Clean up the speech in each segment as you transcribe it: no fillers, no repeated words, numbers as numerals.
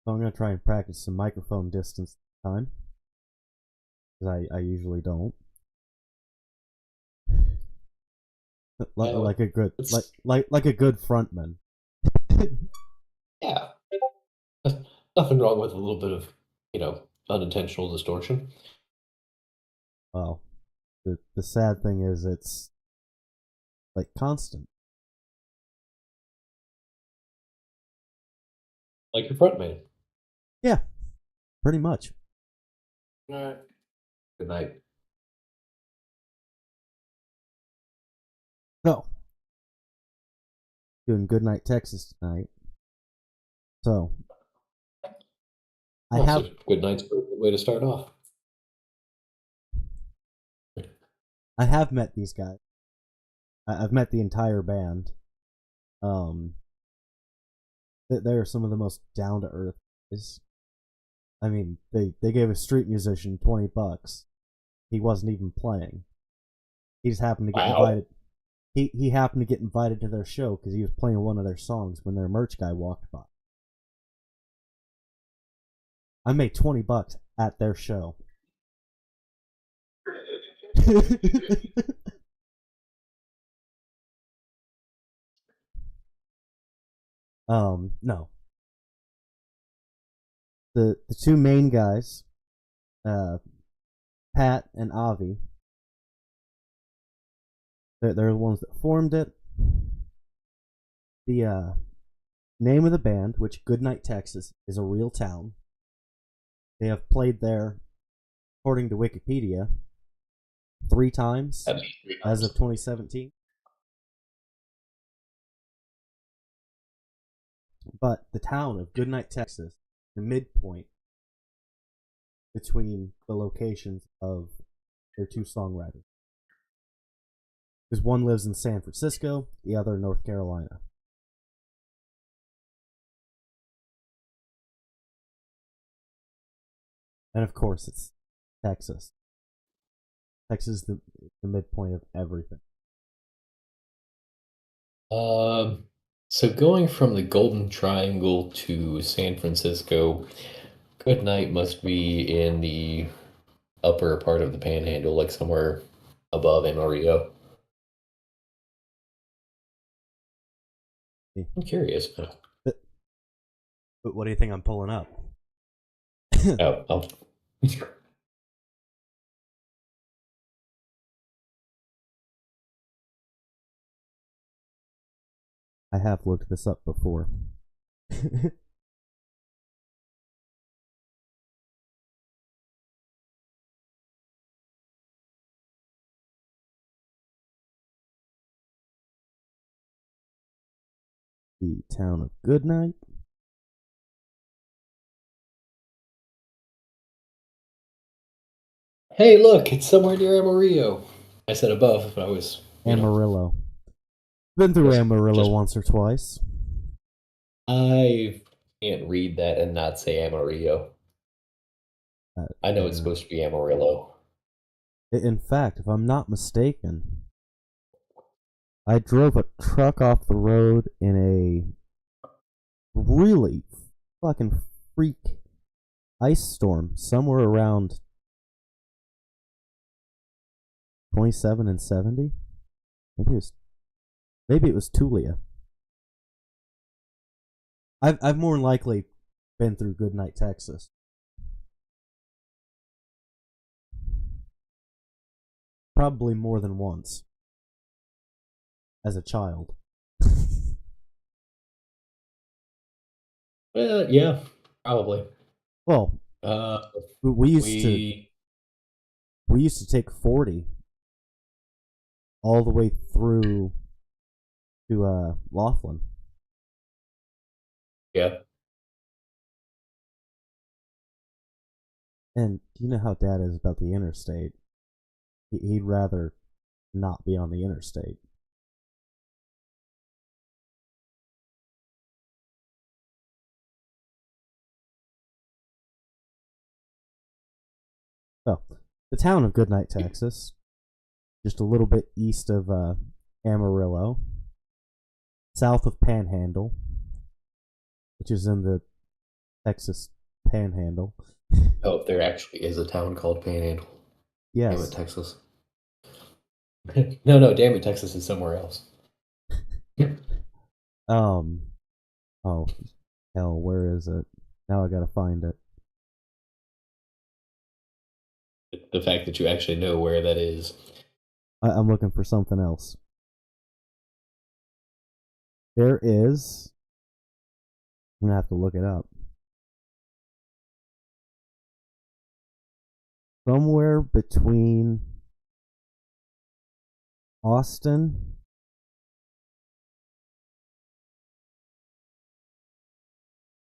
So I'm gonna try and practice some microphone distance this time, because I usually don't. Well, Like a good it's like a good frontman. yeah, nothing wrong with a little bit of, you know, unintentional distortion. Well, the sad thing is it's like constant. Like your front man. Yeah, pretty much. All right. Good night. So doing Goodnight Texas tonight. So I Oh, so have good night's a good way to start off. I have met these guys. I've met the entire band. Um, they are some of the most down to earth guys. I mean, they gave a street musician $20. He wasn't even playing. He just happened to get Wow. invited. He happened to get invited to their show because he was playing one of their songs when their merch guy walked by. I made $20 at their show. No, the two main guys, uh, Pat and Avi, they're the ones that formed it. The name of the band, which Goodnight Texas, is a real town. They have played there, according to Wikipedia, 3 times That'd be three as times. of 2017. But the town of Goodnight, Texas, the midpoint between the locations of their two songwriters. Because one lives in San Francisco, the other in North Carolina. And of course, it's Texas. Texas is the midpoint of everything. Um, so going from the Golden Triangle to San Francisco, good night must be in the upper part of the Panhandle, like somewhere above Amarillo. I'm curious. But, but what do you think I'm pulling up? Oh, I have looked this up before. The town of Goodnight. hey, look, it's somewhere near Amarillo. I said above, but I was, Amarillo. Been through Amarillo just once or twice. I can't read that and not say Amarillo. I know it's Yeah. supposed to be Amarillo. In fact, if I'm not mistaken, I drove a truck off the road in a really fucking freak ice storm somewhere around 27 and 70. Maybe it was maybe it was Tulia. I've more than likely been through Goodnight, Texas. Probably more than once as a child. Yeah, probably. Well, Uh, we used to we we used to take 40 all the way through to Laughlin. yeah. And you know how Dad is about the interstate. He'd rather not be on the interstate. So, the town of Goodnight, Texas, just a little bit east of Amarillo, south of Panhandle, which is in the Texas Panhandle. Oh, if there actually is a town called Panhandle. Damn it, Yes. Texas. No, no, damn it, Texas is somewhere else. Um. Oh, hell, where is it? Now I gotta find it. The fact that you actually know where that is. I'm looking for something else. There is. I'm gonna have to look it up. Somewhere between Austin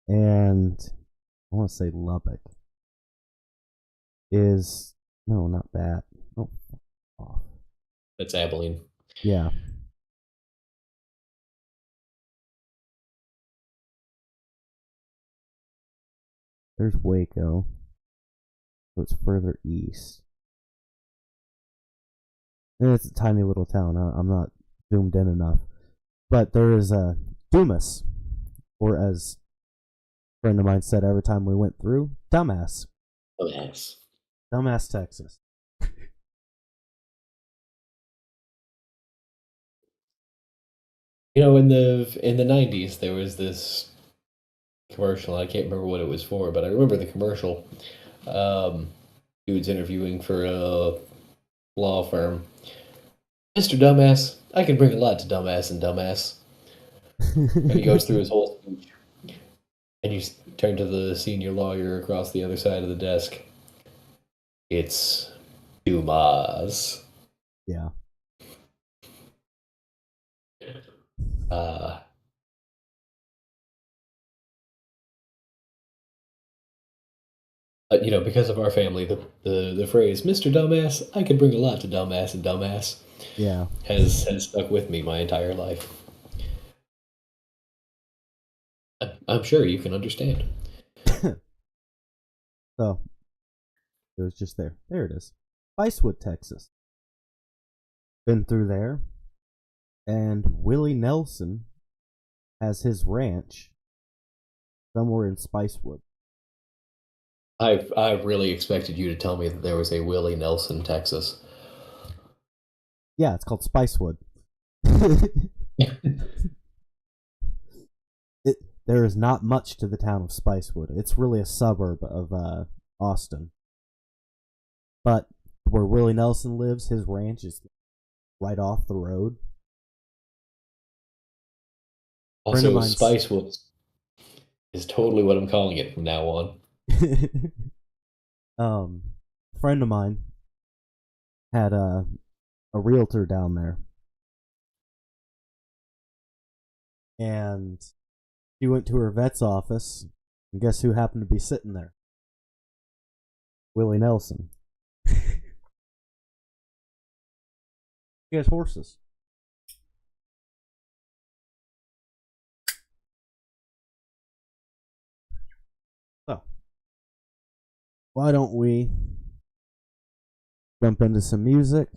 and I want to say Lubbock is no, not that. Oh, off. That's Abilene. Yeah, there's Waco, so it's further east. And it's a tiny little town. I'm not zoomed in enough, but there is a Dumas, or as a friend of mine said every time we went through, dumbass, Oh, yes. dumbass Texas. You know, in the 90s, there was this commercial. I can't remember what it was for, but I remember the commercial. Um, Dude's interviewing for a law firm. Mr. Dumbass, I can bring a lot to Dumbass and Dumbass. And he goes through his whole speech. And you turn to the senior lawyer across the other side of the desk. It's Dumas. Yeah. Uh, because of our family, the phrase "Mr. Dumbass," I can bring a lot to Dumbass and Dumbass Yeah. has stuck with me my entire life. I'm sure you can understand. So it was just there. There it is. Spicewood, Texas. Been through there. And Willie Nelson has his ranch somewhere in Spicewood. I really expected you to tell me that there was a Willie Nelson, Texas. Yeah, it's called Spicewood. it, there is not much to the town of Spicewood. It's really a suburb of Austin. But where Willie Nelson lives, his ranch is right off the road. Friend of Also, mine's Spicewood is totally what I'm calling it from now on. um friend of mine had a realtor down there, and she went to her vet's office, and guess who happened to be sitting there? Willie Nelson. He has horses. So why don't we jump into some music?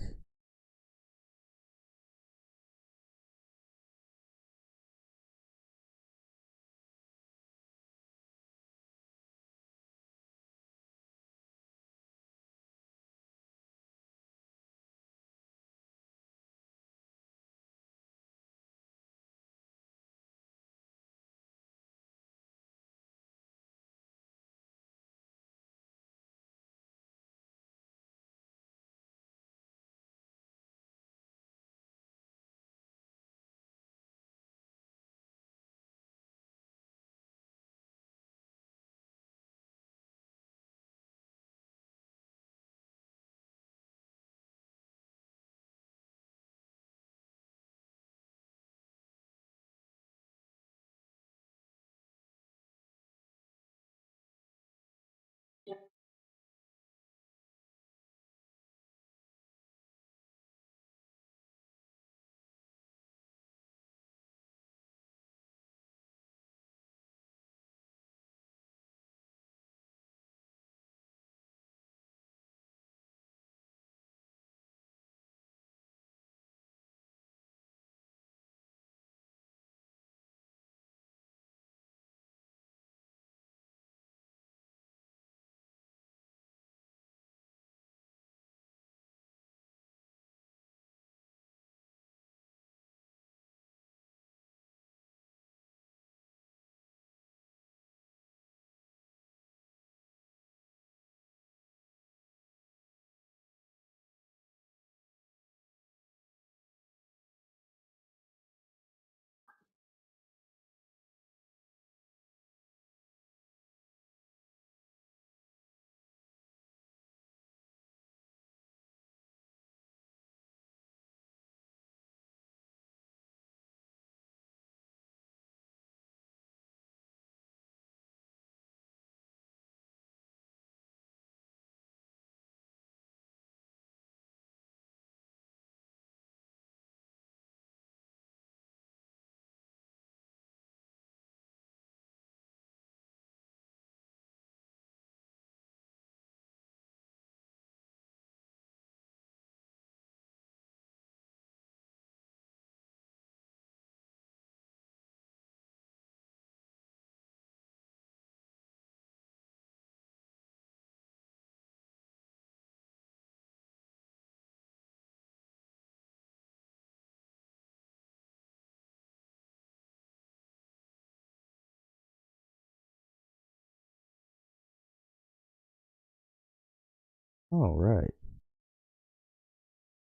All right.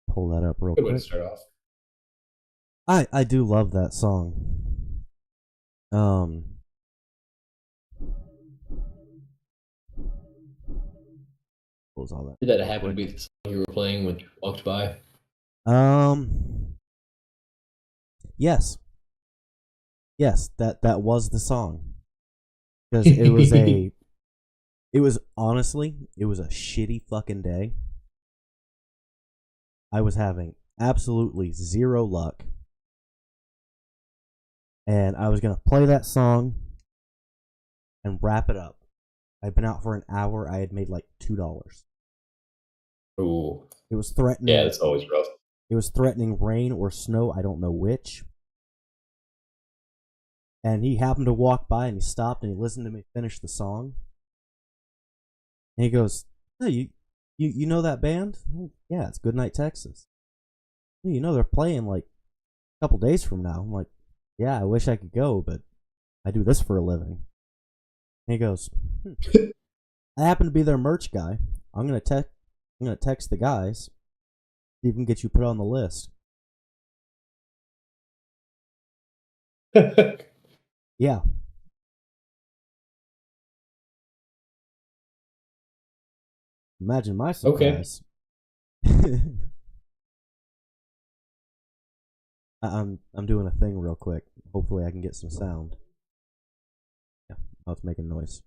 Pull that up real Good way to quick. start off. I do love that song. Close all that. Did that real happen to quick. be the song you were playing when you walked by? Yes. Yes, that was the song. Because it was a it was honestly, it was a shitty fucking day. I was having absolutely zero luck. And I was gonna play that song and wrap it up. I'd been out for an hour, I had made like $2. Ooh. It was threatening. Yeah, it's always rough. It was threatening rain or snow, I don't know which. And he happened to walk by and he stopped and he listened to me finish the song. And he goes, "Oh, you know that band? Oh, yeah, it's Goodnight Texas. "Oh, you know they're playing like a couple days from now." I'm like, "Yeah, I wish I could go, but I do this for a living." And he goes, "I happen to be their merch guy. I'm gonna text the guys, see if we can get you put on the list." Yeah. Imagine my Okay. surprise. I'm doing a thing real quick. Hopefully I can get some sound. Yeah, oh, it's making noise.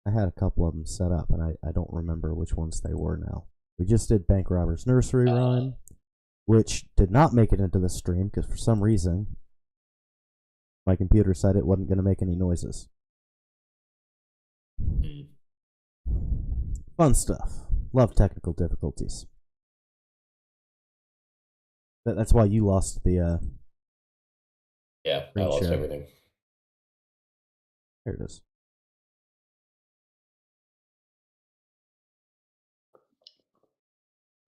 I had a couple of them set up, and I don't remember which ones they were now. We just did Bank Robber's Nursery Rhyme, which did not make it into the stream because for some reason my computer said it wasn't going to make any noises. Fun stuff. Love technical difficulties. That's why you lost the Yeah, I lost everything. There it is.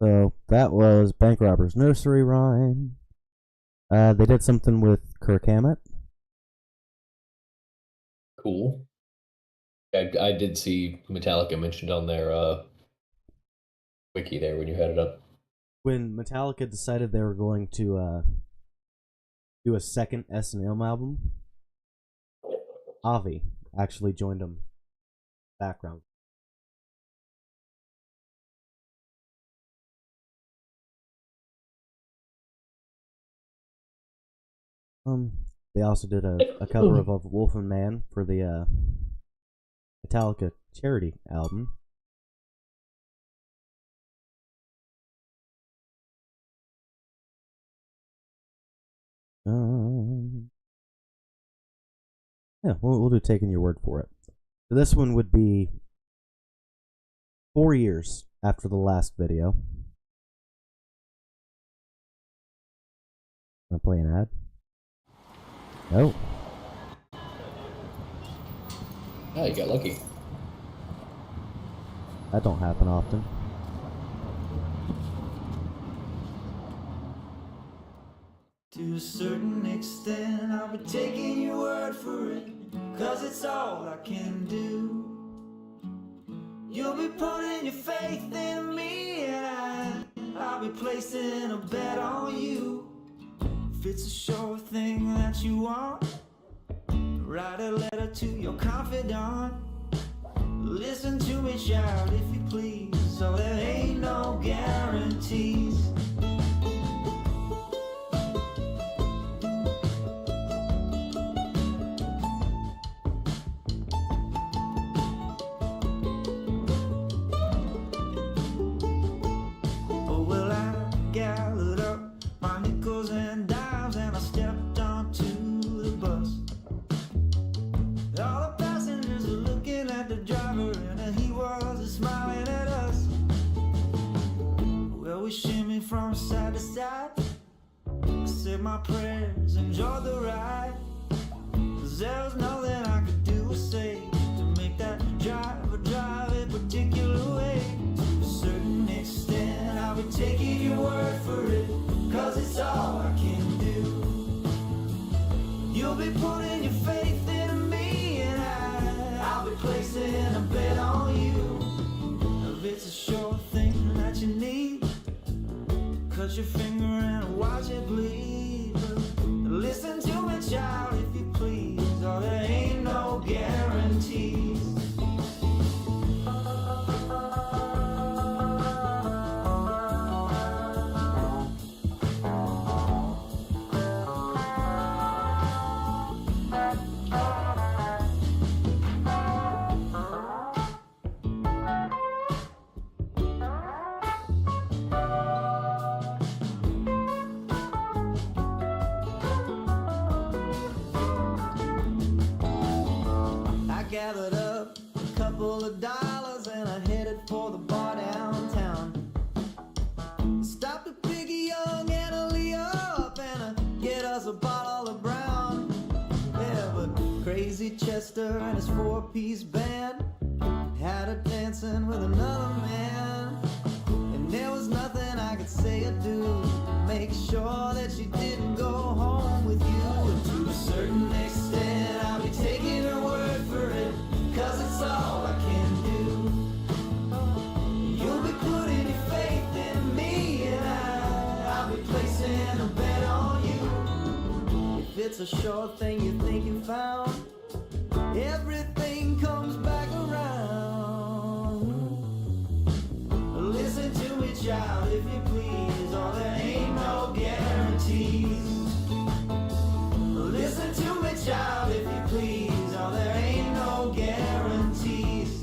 So that was Bank Robber's Nursery Rhyme. They did something with Kirk Hammett. Cool. I did see Metallica mentioned on their wiki there when you had it up. When Metallica decided they were going to do a second S&M album, Avi actually joined them background. They also did a cover of Wolf and Man for the Metallica charity album. Yeah, we'll do taking your word for it. So this one would be 4 years after the last video. Wanna play an ad? No. Oh, you got lucky. That don't happen often. To a certain extent, I'll be taking your word for it, 'cause it's all I can do. You'll be putting your faith in me, and I'll be placing a bet on you. If it's a sure thing that you want, write a letter to your confidant. Listen to me shout if you please, so there ain't no guarantees. My prayers, enjoy the ride, 'cause there was nothing I could do or say to make that driver drive a particular way. To a certain extent, I'll be taking your word for it, 'cause it's all I Touch your finger and watch it bleed. Listen to me, child, if you please. Oh, there ain't no guarantees. Gathered up a couple of dollars and I headed for the bar downtown. Stopped at Piggy Young and a Lee up and get us a bottle of brown. Yeah, but Crazy Chester and his four-piece band had her dancing with another man. And there was nothing I could say or do to make sure that she didn't go home with you. And to a certain extent I'll be taking her word for it, 'cause it's all I can do. You'll be putting your faith in me and I'll be placing a bet on you. If it's a sure thing you think you found, everything comes back around. Listen to me, child, if you please. Oh, there ain't no guarantees. Listen to me, child, if you please. Oh, there ain't no guarantees.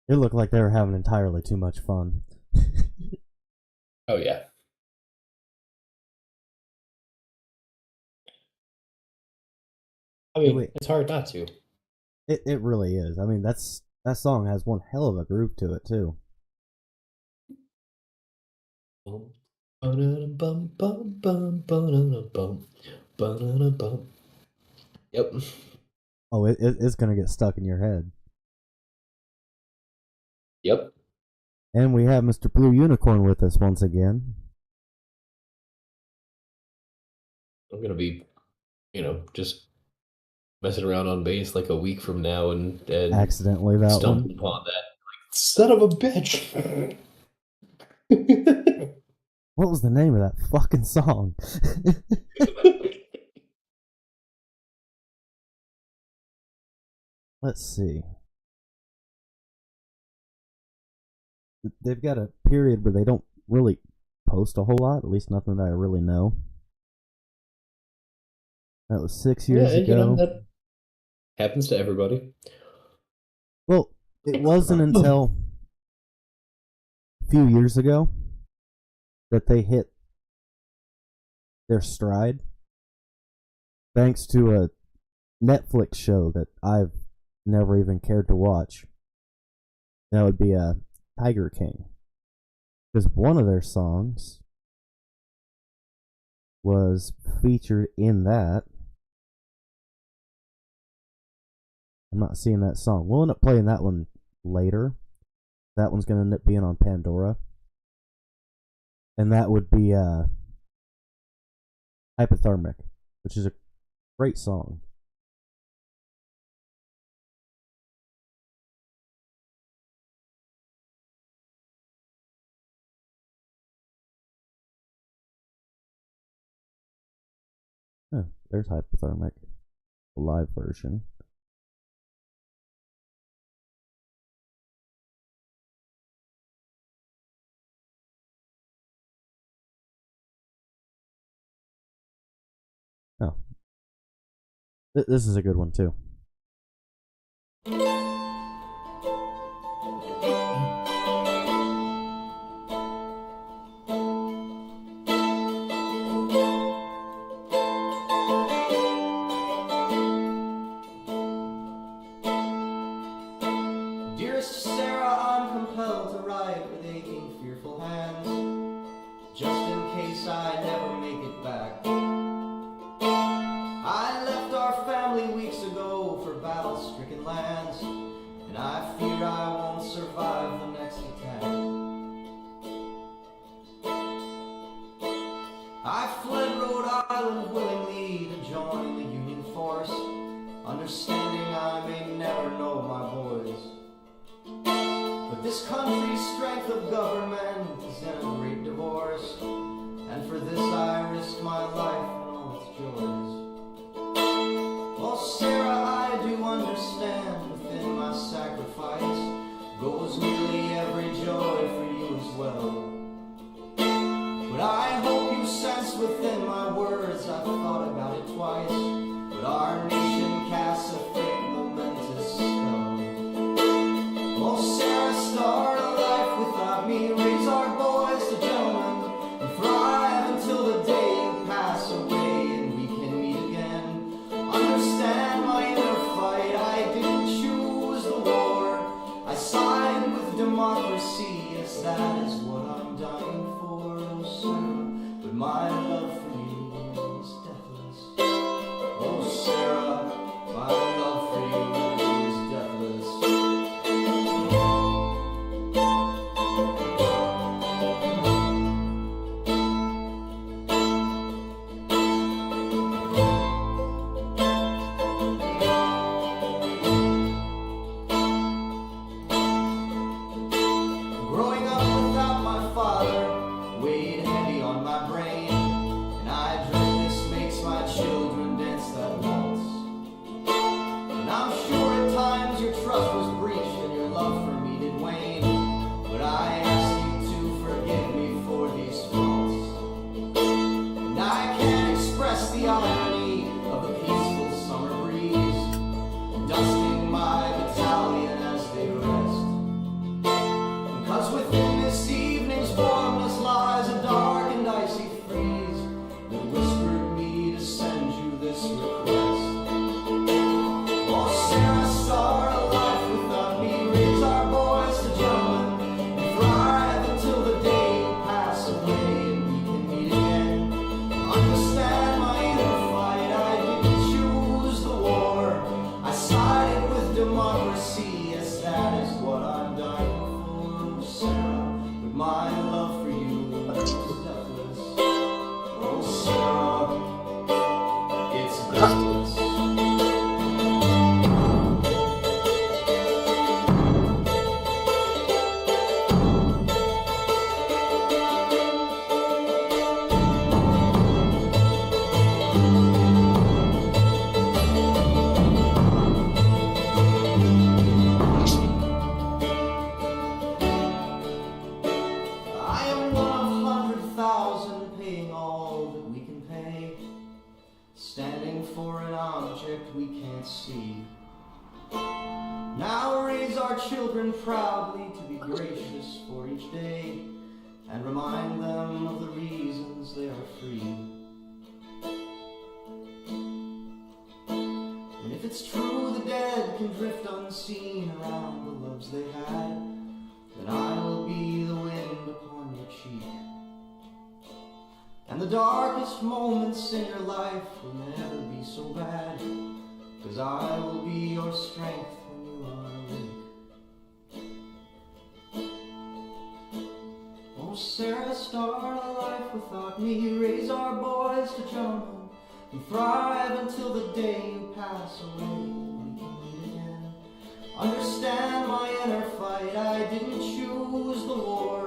It looked like they were having entirely too much fun. Oh yeah. I mean, Wait. it's hard not to. It really is. I mean, that song has one hell of a groove to it too. Yep. Oh, it's gonna get stuck in your head. Yep. And we have Mr. Blue Unicorn with us once again. I'm gonna be, just messing around on bass like a week from now and Accidentally that stumbled one. upon that. Like, son of a bitch. What was the name of that fucking song? Let's see. They've got a period where they don't really post a whole lot, at least nothing that I really know. That was 6 years ago. That happens to everybody. Well, it wasn't until a few years ago that they hit their stride, thanks to a Netflix show that I've never even cared to watch. That would be Tiger King. Because one of their songs was featured in that. I'm not seeing that song. We'll end up playing that one later. That one's going to end up being on Pandora. And that would be Hypothermic, which is a great song. Oh, there's Hypothermic, the live version. Oh, this is a good one too. fearful hands, just in case I never make it back. I left our family weeks ago for battle-stricken lands, and I fear I won't survive the next attack. I fled Rhode Island willingly to join the Union force, understanding I may never know my boys. But this country's strength of government is in a great divorce, and for this I risk my life and all its joys. Well, Sarah, I do understand within my sacrifice goes nearly every joy for you as well. But I hope you sense within my words I've thought about it twice, but our nation casts a fake momentous spell. Oh, Sarah, start a life without me, raise our boys to gentlemen, and thrive until the day you pass away and we can meet again. Understand my inner fight, I didn't choose the war, I sided with democracy, yes, that is what I'm dying for, oh Sarah, but my love for you is deathless. Oh Sarah, my love for you is deathless. Growing up without my father weighed heavy on my brain, and I dread this makes my children dance that waltz. And I'm sure at times your trust was breached and your love for me did wane, but I ask you to forgive me for these faults. And I can't express the irony of the peaceful summer breeze dusting my battalion as they rest. Cause within this evening's warmness lies a dark and icy freeze that whispered me to send you this request. Oh Sarah, start a life without me, raise our boys to gentlemen, and thrive until the day you pass away and we can meet again. Understand my inner fight, I didn't choose the war, I sided with democracy, yes, that is what I'm dying for, Sarah, but my love for you is deathless. Oh Sarah, it's deathless. I am one of 100,000 paying all that we can pay, standing for an object we can't see. Now raise our children proudly to be gracious for each day, and remind them of the reasons they are free. And if it's true the dead can drift unseen around the loves they had, then I will be the wind upon your cheek. And the darkest moments in your life will never be so bad, 'cause I will be your strength when you are weak. Oh Sarah, start a life without me, raise our boys to gentlemen, and thrive until the day you pass away and we can meet again. Understand my inner fight, I didn't choose the war,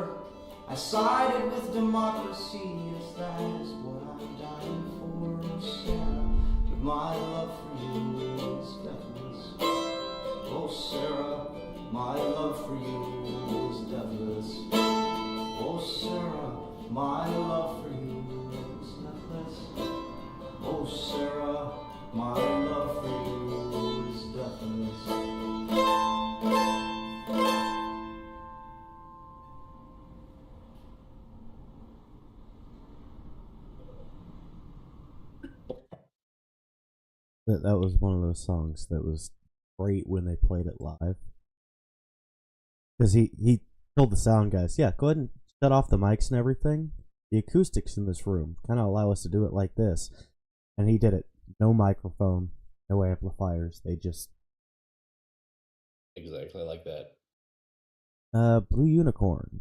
I sided with democracy, yes, that is what I'm dying for, oh Sarah, but my love for you is deathless. Oh Sarah, my love for you is deathless. Oh Sarah, my love for you is deathless. Oh Sarah, my love for you is deathless. That was one of those songs that was great when they played it live. Because he told the sound guys, yeah, go ahead and shut off the mics and everything, the acoustics in this room kind of allow us to do it like this. And he did it. No microphone, no amplifiers. They just... Exactly like that. Blue Unicorn.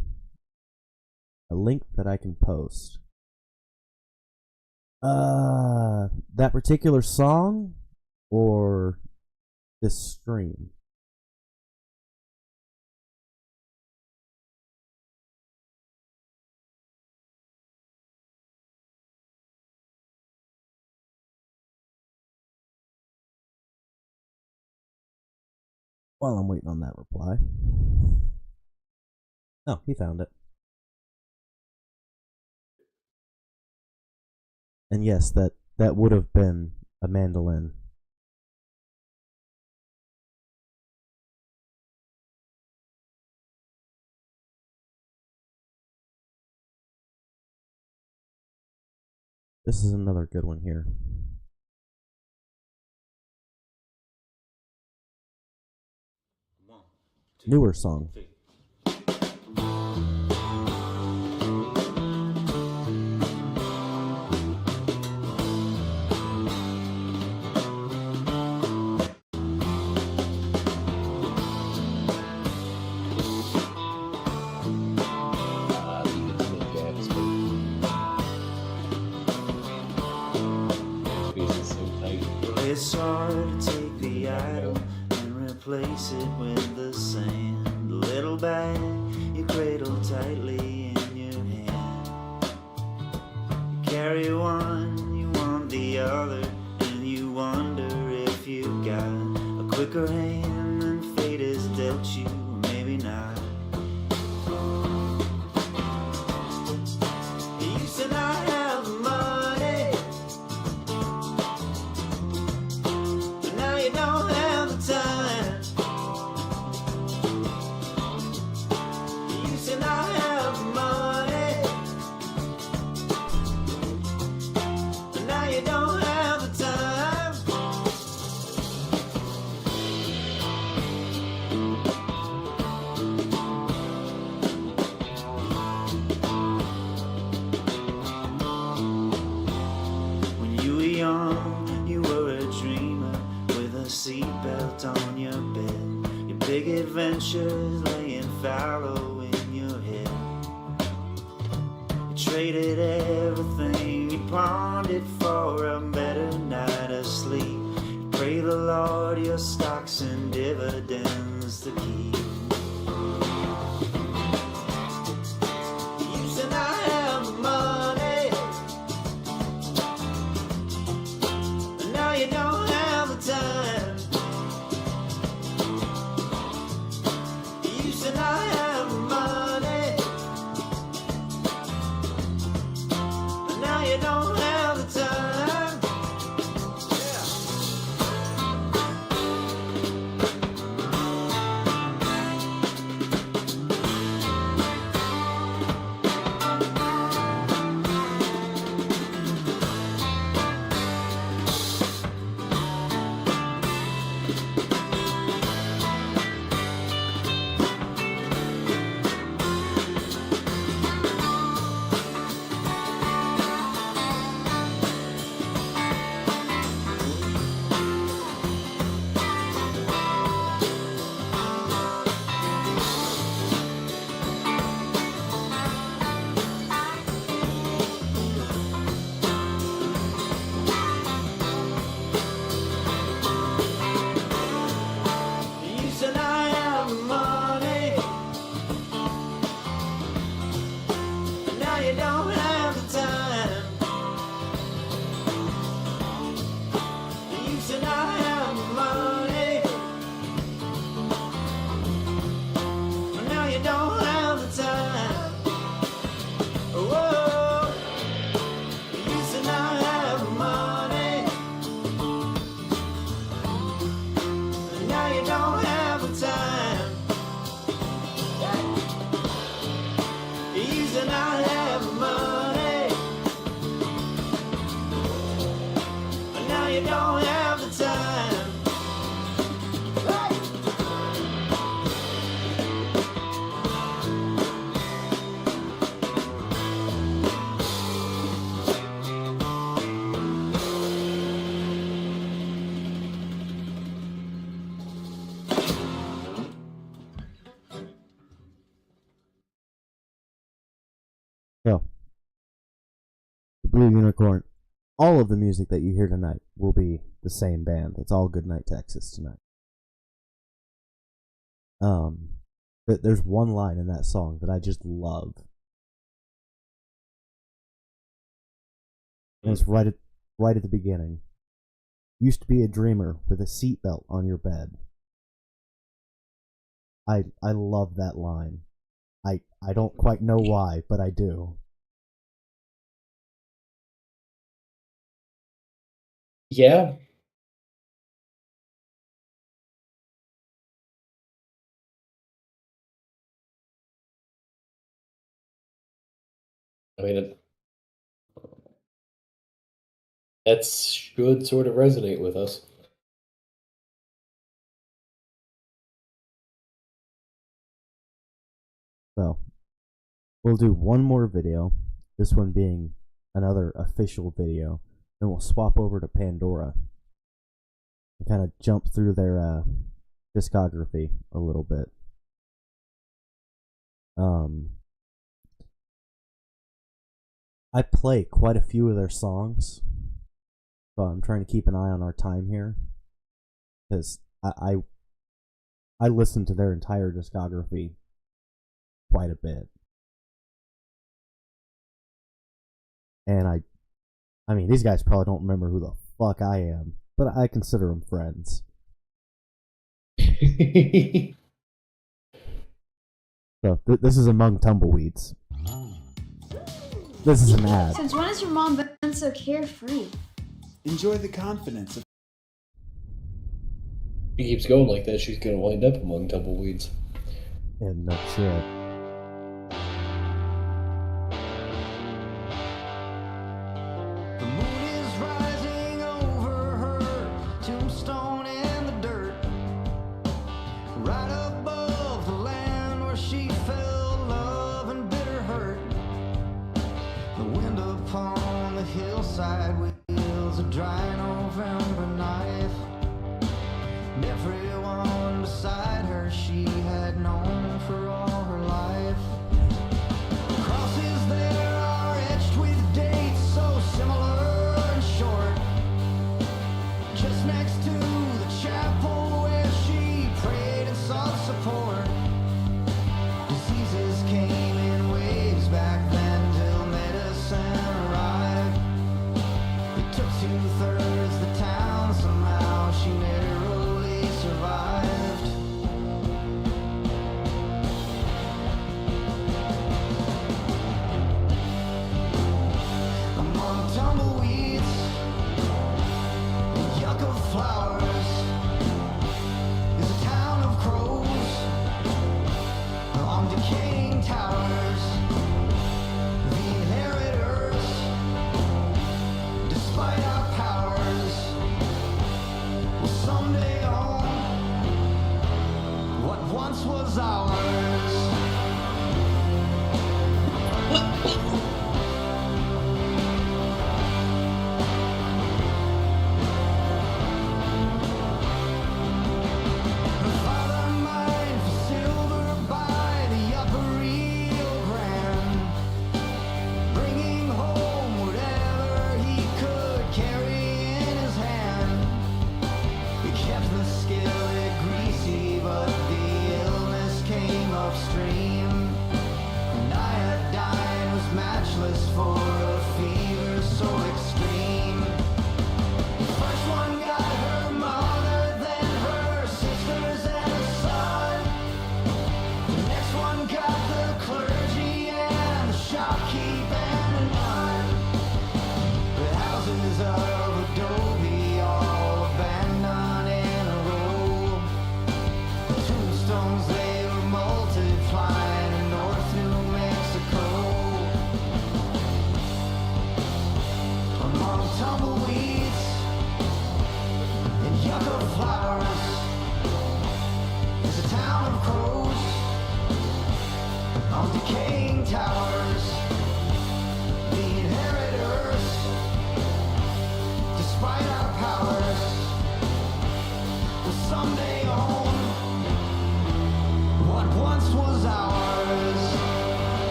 A link that I can post. That particular song or this stream? While I'm waiting on that reply. Oh, he found it. And yes, that would have been a mandolin. This is another good one here. Newer song. It's hard to take the idol and replace it with the sand. A little bag you cradle tightly in your hand. You carry one, you want the other, and you wonder if you got a quicker hand than fate has dealt you, maybe not. You used to not have the money, but now you don't have the time. You used to not have the money, but now you don't have the time. When you were young, you were a dreamer with a seatbelt on your bed. Your big adventures laying fallow in your head. You traded everything, you pawned it for a better night of sleep. You pray the Lord your stocks and dividends to keep. You used to not have the money, but now you don't have the time. You used to not have the money, but now you don't have the time. You used to not have the money, but now you don't have the time. You used to not have the money, but now you don't have the time. Whoa, you used to not have the money, but now you don't have the time. You used to not have the money, but now you don't have the time. So, Blue Unicorn, all of the music that you hear tonight will be the same band. It's all Goodnight Texas tonight. But there's one line in that song that I just love. And it's right at the beginning. Used to be a dreamer with a seatbelt on your bed. I love that line. I don't quite know why, but I do. Yeah. I mean, that should sort of resonate with us. So, we'll do one more video, this one being another official video, then we'll swap over to Pandora and kind of jump through their discography a little bit. I play quite a few of their songs, so I'm trying to keep an eye on our time here, because I listen to their entire discography quite a bit. And I mean, these guys probably don't remember who the fuck I am, but I consider them friends. So this is Among Tumbleweeds. This is an ad. Since when has your mom been so carefree? Enjoy the confidence of She keeps going like that, she's gonna wind up among tumbleweeds. And no shit. The moon is rising over her tombstone in the dirt, right above the land where she felt love and bitter hurt. The wind upon the hillside wheels a dry November night, and everyone beside her she had known for all her life. Crosses there are etched with dates so similar and short, just next to the chapel where she prayed and sought support. Diseases came in waves back then till medicine arrived. It took 2/3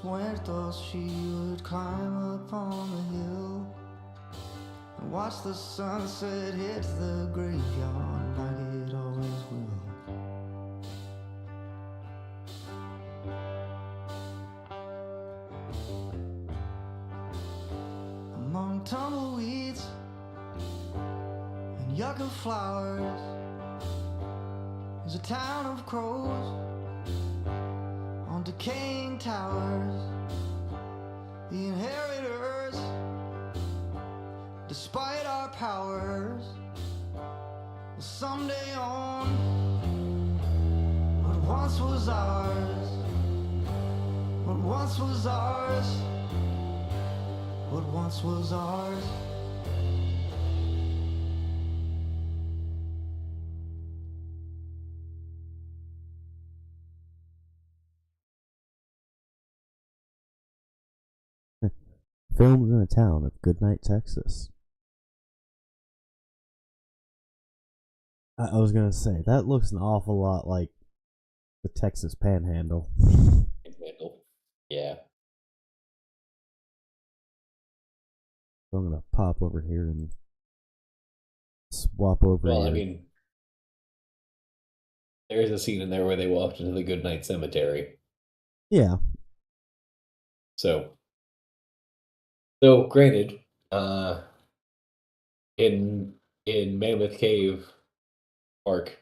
los muertos, she would climb up on the hill and watch the sunset hit the graveyard like it always will. Among tumbleweeds and yucca flowers is a town of crows on decaying towers. The inheritors, despite our powers, will someday own what once was ours. What once was ours. What once was ours. Filmed in the town of Goodnight, Texas. I was gonna say, that looks an awful lot like the Texas Panhandle. Yeah. So I'm gonna pop over here and swap over Well, I here. mean, there is a scene in there where they walked into the Goodnight Cemetery. Yeah. So granted, in Mammoth Cave Park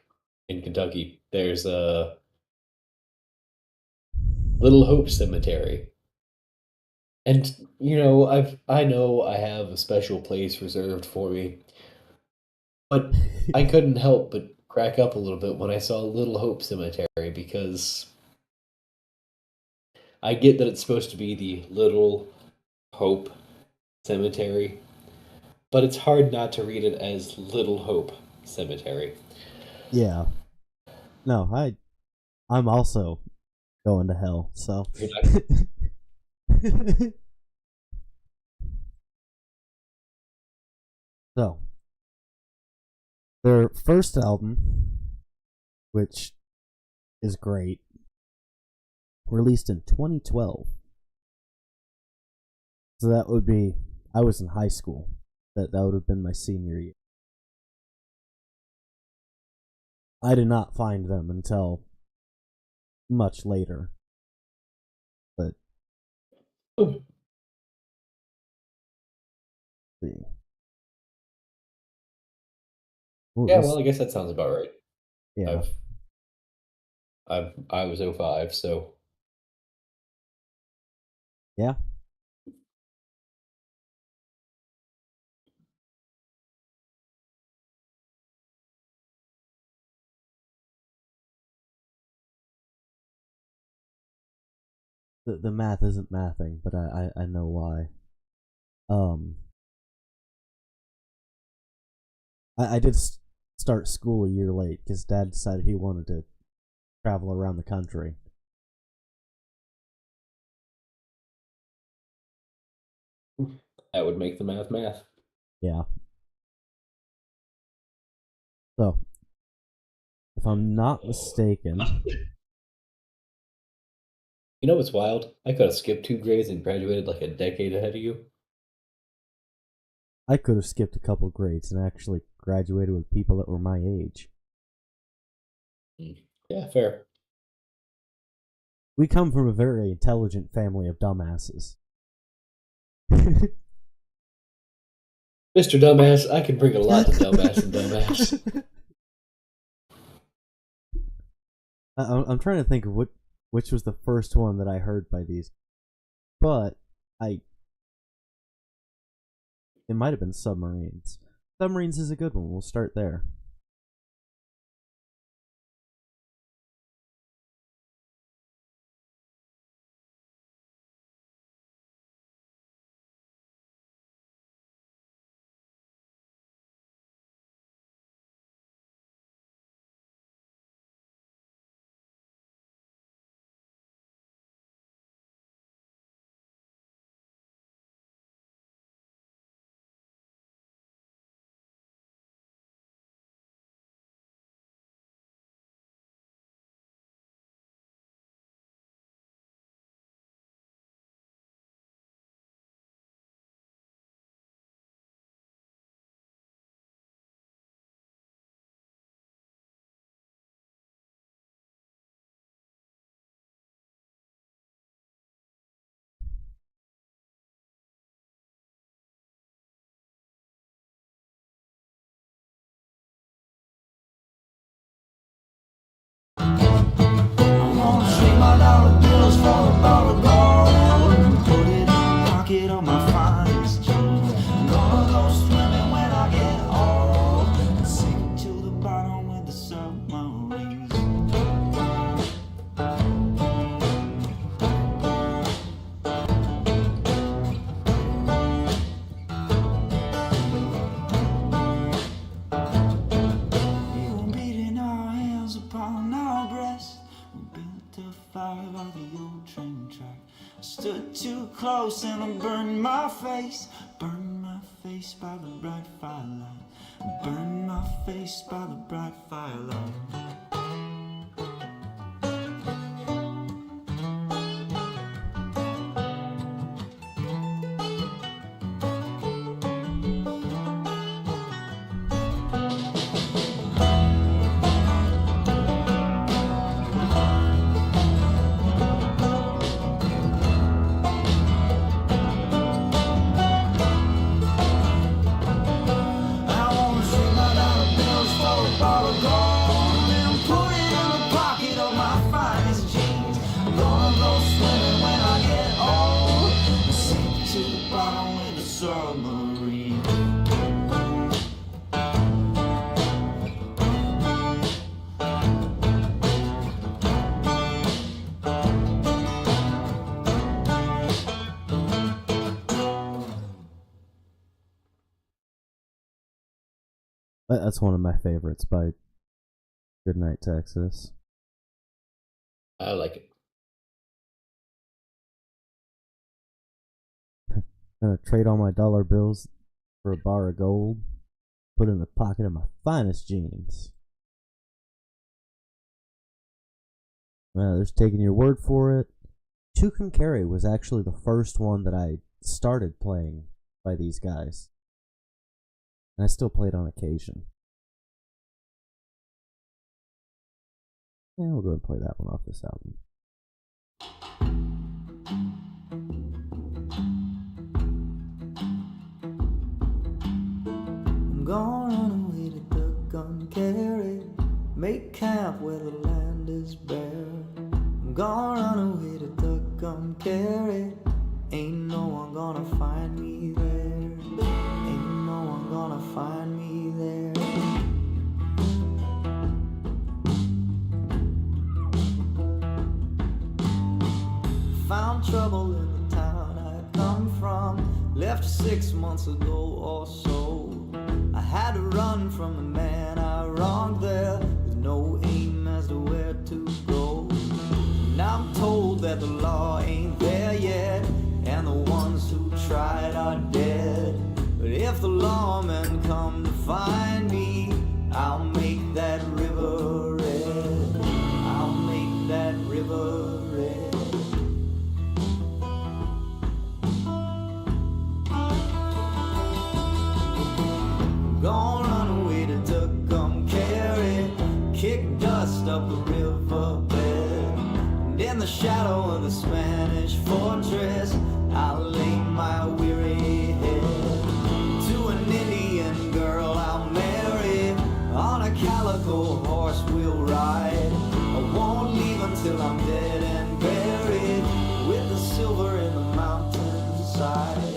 in Kentucky, there's a Little Hope Cemetery. And I know I have a special place reserved for me, but I couldn't help but crack up a little bit when I saw Little Hope Cemetery, because I get that it's supposed to be the Little Hope Cemetery, but it's hard not to read it as Little Hope Cemetery. Yeah. No, I'm also going to hell, so. You're not- So, their first album, which is great, released in 2012. So that would be, I was in high school. That would have been my senior year. I did not find them until much later. But see. Ooh, Yeah, well, I guess that sounds about right. yeah. I was 05, so Yeah. The math isn't mathing, but I know why. I did start school a year late because Dad decided he wanted to travel around the country. that would make the math. Yeah. So, if I'm not mistaken, You know what's wild? I could have skipped 2 grades and graduated like a decade ahead of you. I could have skipped a couple grades and actually graduated with people that were my age. Yeah, fair. We come from a very intelligent family of dumbasses. Mr. Dumbass, I can bring a lot to Dumbass and Dumbass. I'm trying to think of which was the first one that I heard by these, but it might have been Submarines. Submarines is a good one. We'll start there. stood too close and I burned my face by the bright firelight. Burned my face by the bright firelight. That's one of my favorites by Goodnight Texas. I like it. I'm gonna trade all my dollar bills for a bar of gold, put it in the pocket of my finest jeans. Just taking your word for it. Two Can Carry was actually the first one that I started playing by these guys. And I still play it on occasion. Yeah, we'll go ahead and play that one off this album. I'm gonna run away to Duck Gun Carry, make camp where the land is bare. I'm gonna run away to Duck Gun Carry, ain't no one gonna find me there. Ain't no one gonna find me there. Found trouble in the town I come from, left 6 months ago or so. I had to run from the man I wronged there, with no aim as to where to go. And I'm told that the law ain't there yet, and the ones who tried are dead. But if the lawmen come to find me, I'll make that river red. I'll make that river red. Gonna run away to Duck Gun Carry, kick dust up the riverbed. And in the shadow of the Spanish fortress, I'll lay my weary head. To an Indian girl I'll marry, on a calico horse we'll ride. I won't leave until I'm dead and buried, with the silver in the mountainside.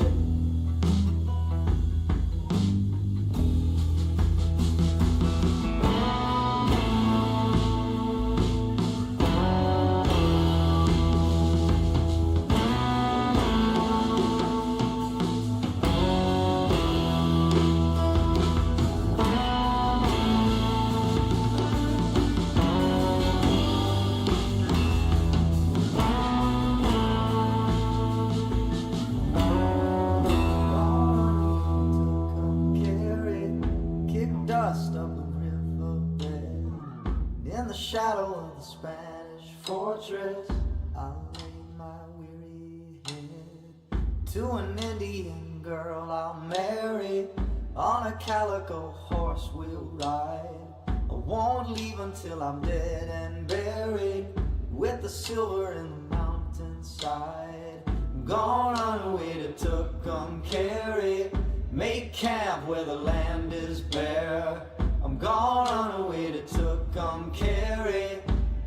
Shadow of the Spanish fortress, I'll lay my weary head. To an Indian girl I'll marry, on a calico horse we'll ride. I won't leave until I'm dead and buried, with the silver in the mountainside. I'm gonna run away to Duck Gun Carry, make camp where the land is bare. I'm gonna run away to Duck Gun Carry,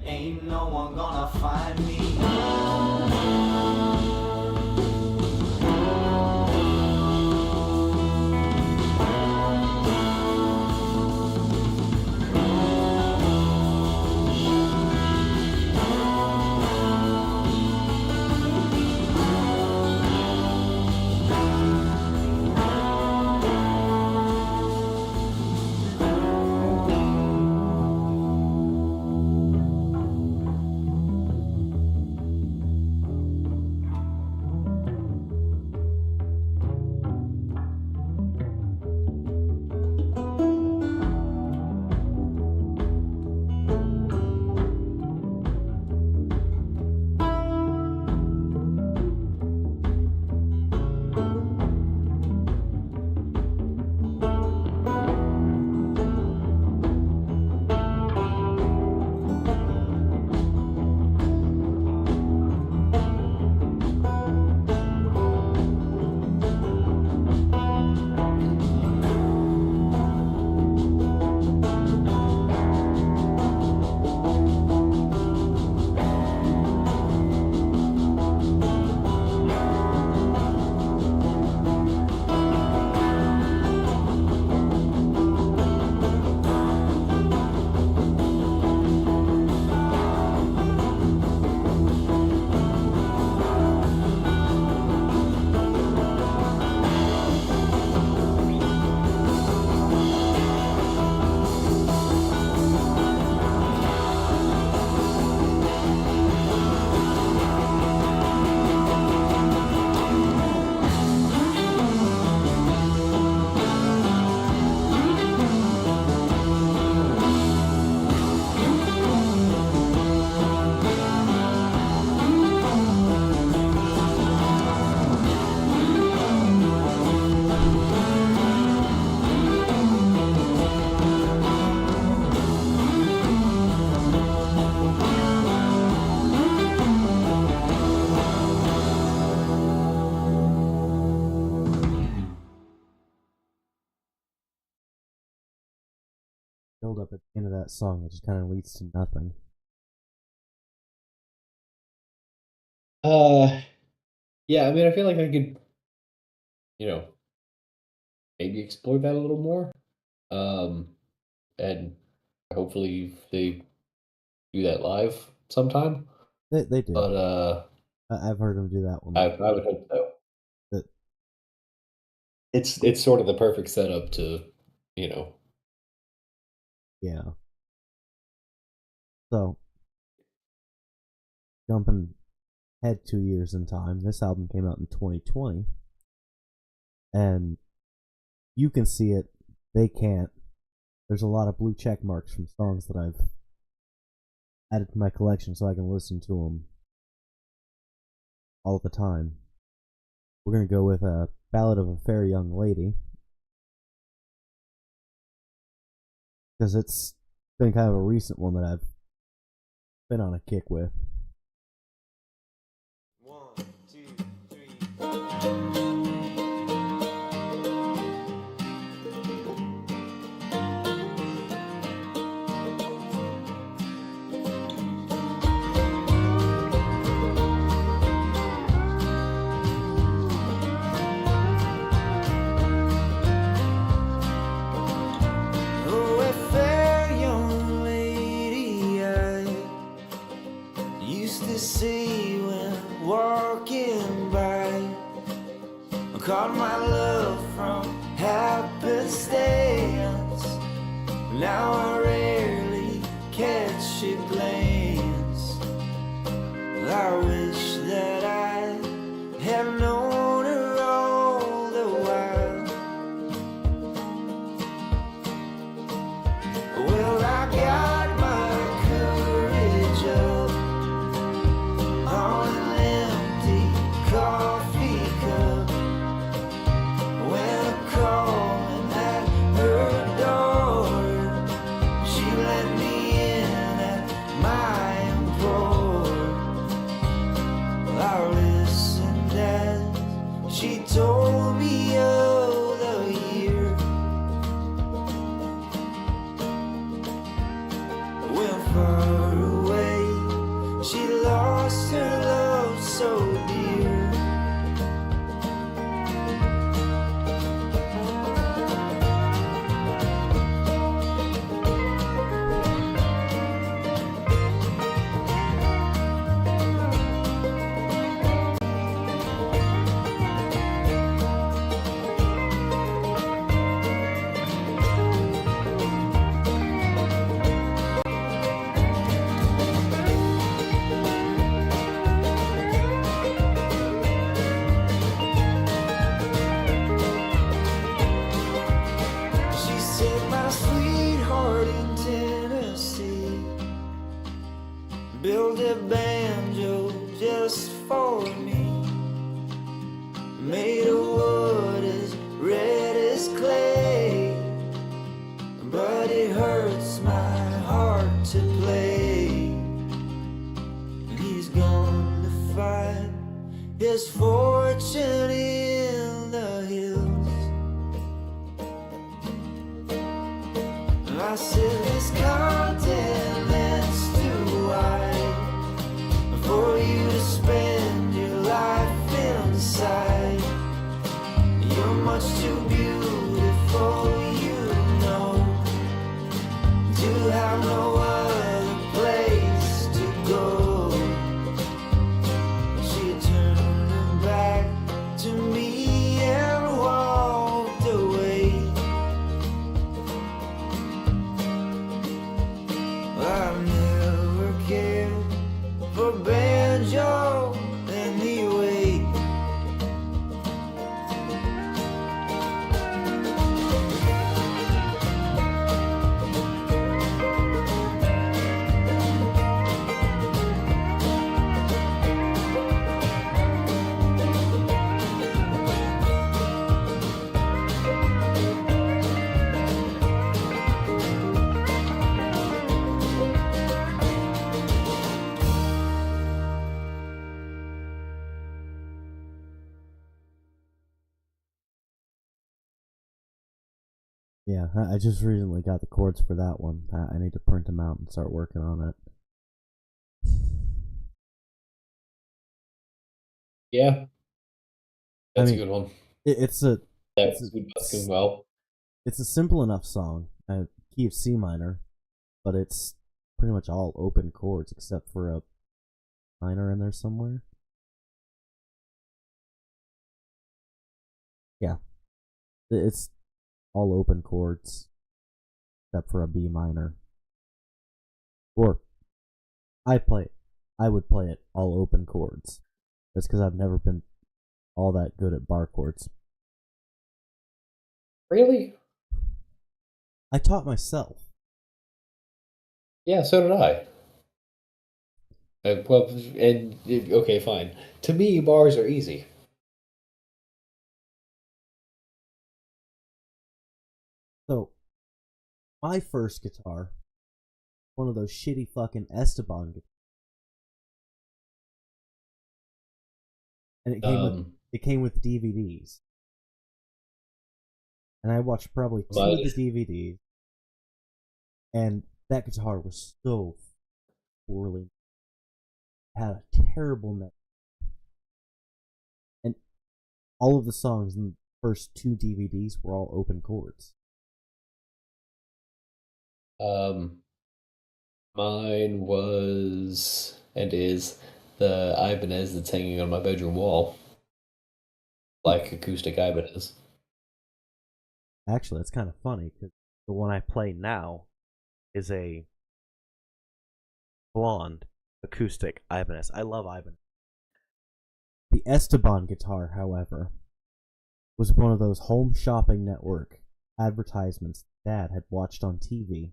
ain't no one gonna find me. build up at the end of that song that just kind of leads to nothing. Yeah, I mean, I feel like I could, you know, maybe explore that a little more. Um, and hopefully they do that live sometime. They do. But I've heard them do that one. I would hope so. That It's sort of the perfect setup to, you know. yeah. So jumping ahead 2 years in time, this album came out in 2020, and you can see it. They can't. There's a lot of blue check marks from songs that I've added to my collection so I can listen to them all the time. We're going to go with a Ballad of a Fair Young Lady, because it's been kind of a recent one that I've been on a kick with. 1, 2, 3. Oh, a fair young lady I used to see when walking by. I caught my love from happenstance. Now I rarely catch a glance. I wish that I had known her all the while. Well, I got my courage up on an empty coffee cup when I'm calling at her door. She let me in at my implore. I listened as she told me of the year when far away she lost her love so dear. She said, my sweetheart in Tennessee built a banjo just for me, made of wood as red as clay, but it hurts my heart to play. He's gone to find his fortune in the hills. I said this continent's too wide for you to spend your life inside. You're much too beautiful, you know, to have no other place to go. She turned her back to me and walked away. I've never cared for banjo anyway. Yeah, I just recently got the chords for that one. I need to print them out and start working on it. Yeah, I that's a mean, good one. it's a it's a That's good. Well, it's a simple enough song. Key of C minor, but it's pretty much all open chords except for a minor in there somewhere. Yeah, it's all open chords except for a B minor. Or I would play it all open chords. That's because I've never been all that good at bar chords. really? I taught myself. Yeah, so did I. Well, and okay, fine. To me, bars are easy. So my first guitar, one of those shitty fucking Esteban guitars, and Um, it came with DVDs, and I watched probably two of my the DVDs, and that guitar was so poorly, had a terrible neck, and all of the songs in the first two DVDs were all open chords. um, mine was and is the Ibanez that's hanging on my bedroom wall, like acoustic Ibanez. Actually, it's kind of funny because the one I play now is a blonde acoustic Ibanez. I love Ibanez. The Esteban guitar, however, was one of those home shopping network advertisements Dad had watched on TV.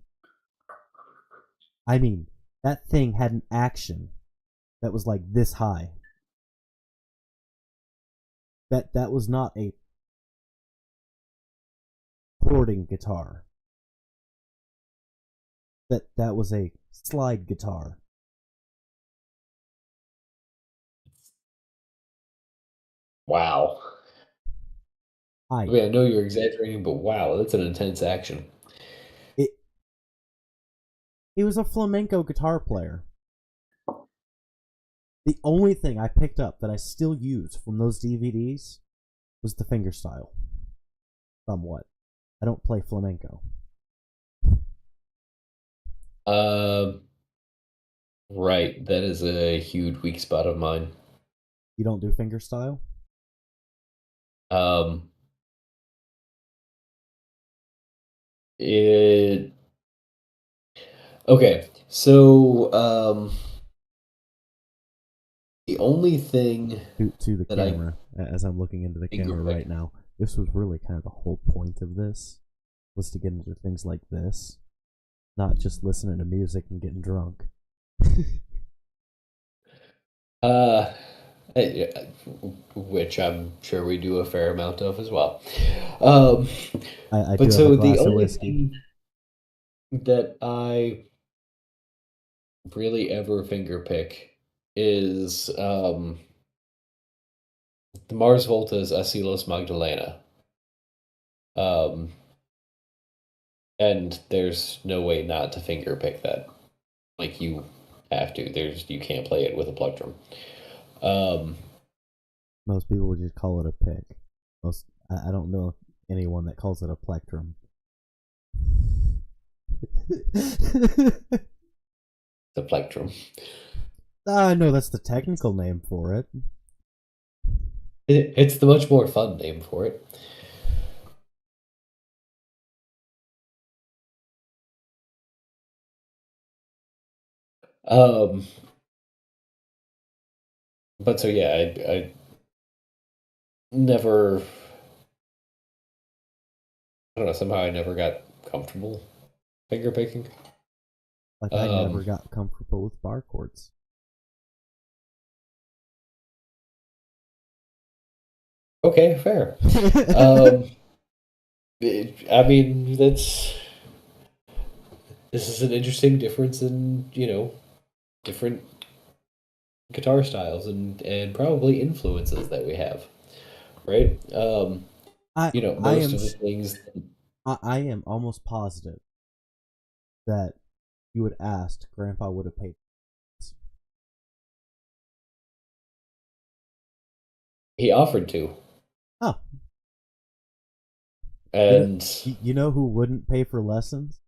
I mean, that thing had an action that was like this high. That was not a porting guitar. That was a slide guitar. Wow. I I mean, I know you're exaggerating, but wow, that's an intense action. it he was a flamenco guitar player. The only thing I picked up that I still use from those DVDs was the fingerstyle. Somewhat. I don't play flamenco. Um, right, that is a huge weak spot of mine. You don't do fingerstyle? Um, it okay, so the only thing To the that I camera, as I'm looking into the finger camera right pick, now. This was really kind of the whole point of this, was to get into things like this, not just listening to music and getting drunk. uh, eh, which I'm sure we do a fair amount of as well. Um, I do but have a so the glass of only whiskey. thing that I really ever finger pick is the Mars Volta's Asilos Magdalena. Um, and there's no way not to finger pick that. Like you have to. You can't play it with a plectrum. Um, Most people would just call it a pick. I don't know anyone that calls it a plectrum. the plectrum. I know that's the technical name for it. It's the much more fun name for it. Um, but so yeah, I never. I don't know. Somehow I never got comfortable finger picking. Like I never Um, got comfortable with bar chords. okay, fair. Um, I mean, this is an interesting difference in different guitar styles and probably influences that we have, right? I I Most am of the things. I am almost positive that you would ask, Grandpa would have paid. He offered to, Oh, and you know who wouldn't pay for lessons?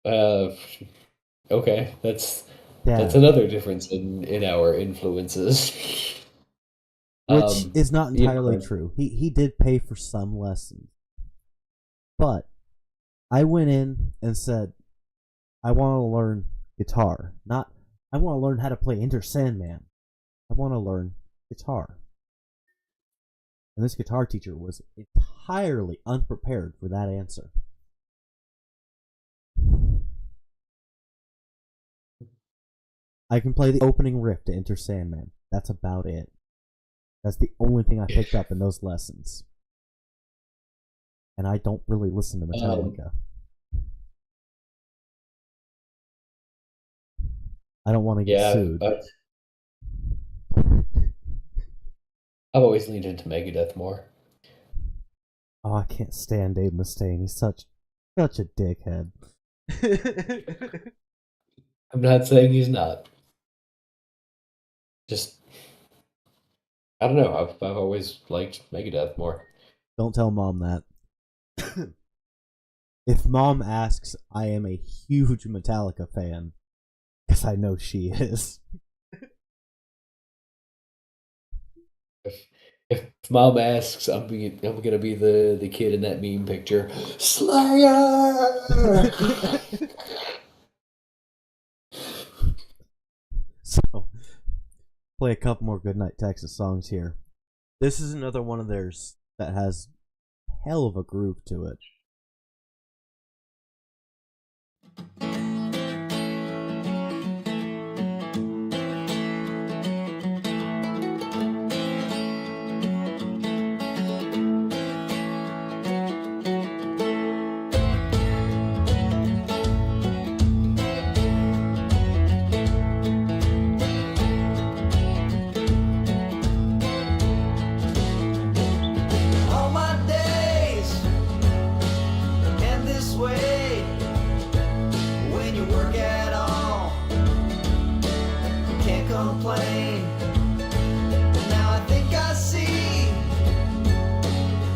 uh, okay, that's Dad, another difference in our influences. which is not You entirely know, true. He did pay for some lessons, but I went in and said, I want to learn guitar, not I want to learn how to play Enter Sandman. I want to learn guitar. And this guitar teacher was entirely unprepared for that answer. I can play the opening riff to Enter Sandman. That's about it. That's the only thing I picked up in those lessons. And I don't really listen to Metallica. I don't want to get yeah, sued. I've always leaned into Megadeth more. Oh, I can't stand Dave Mustaine. He's such a dickhead. I'm not saying he's not. Just, I don't know. I've always liked Megadeth more. Don't tell Mom that. If Mom asks, I am a huge Metallica fan. Because I know she is. If Mom asks, I'm gonna be the kid in that meme picture. Slayer. So, play a couple more Goodnight Texas songs here. This is another one of theirs that has hell of a groove to it. All my days end this way. When you work at all, you can't complain. Now I think I see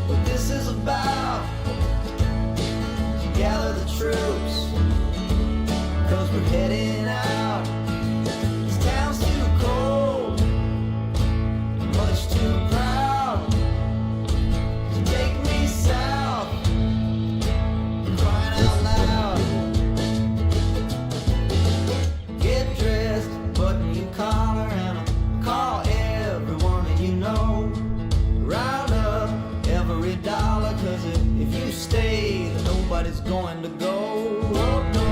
what this is about. Gather the troops, 'cause we're heading out. This town's too cold, much too proud to take me south. Crying out loud. Get dressed, button your collar, and I'll call everyone that you know. Round up every dollar, 'cause if you stay, then nobody's going to go. Oh no.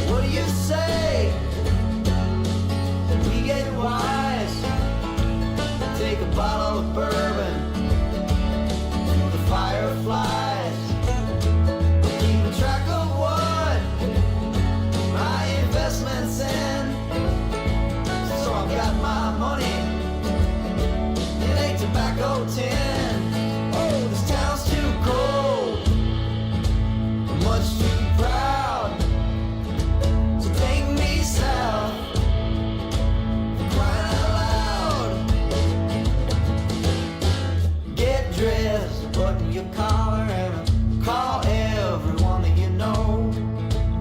What do you say? We get wise. Take a bottle of bourbon to the fireflies. Keeping track of what my investments in. So I've got my money in a tobacco tin. Oh, this town's too cold, much too proud. So take me south, crying out loud. Get dressed, button your collar, and call everyone that you know.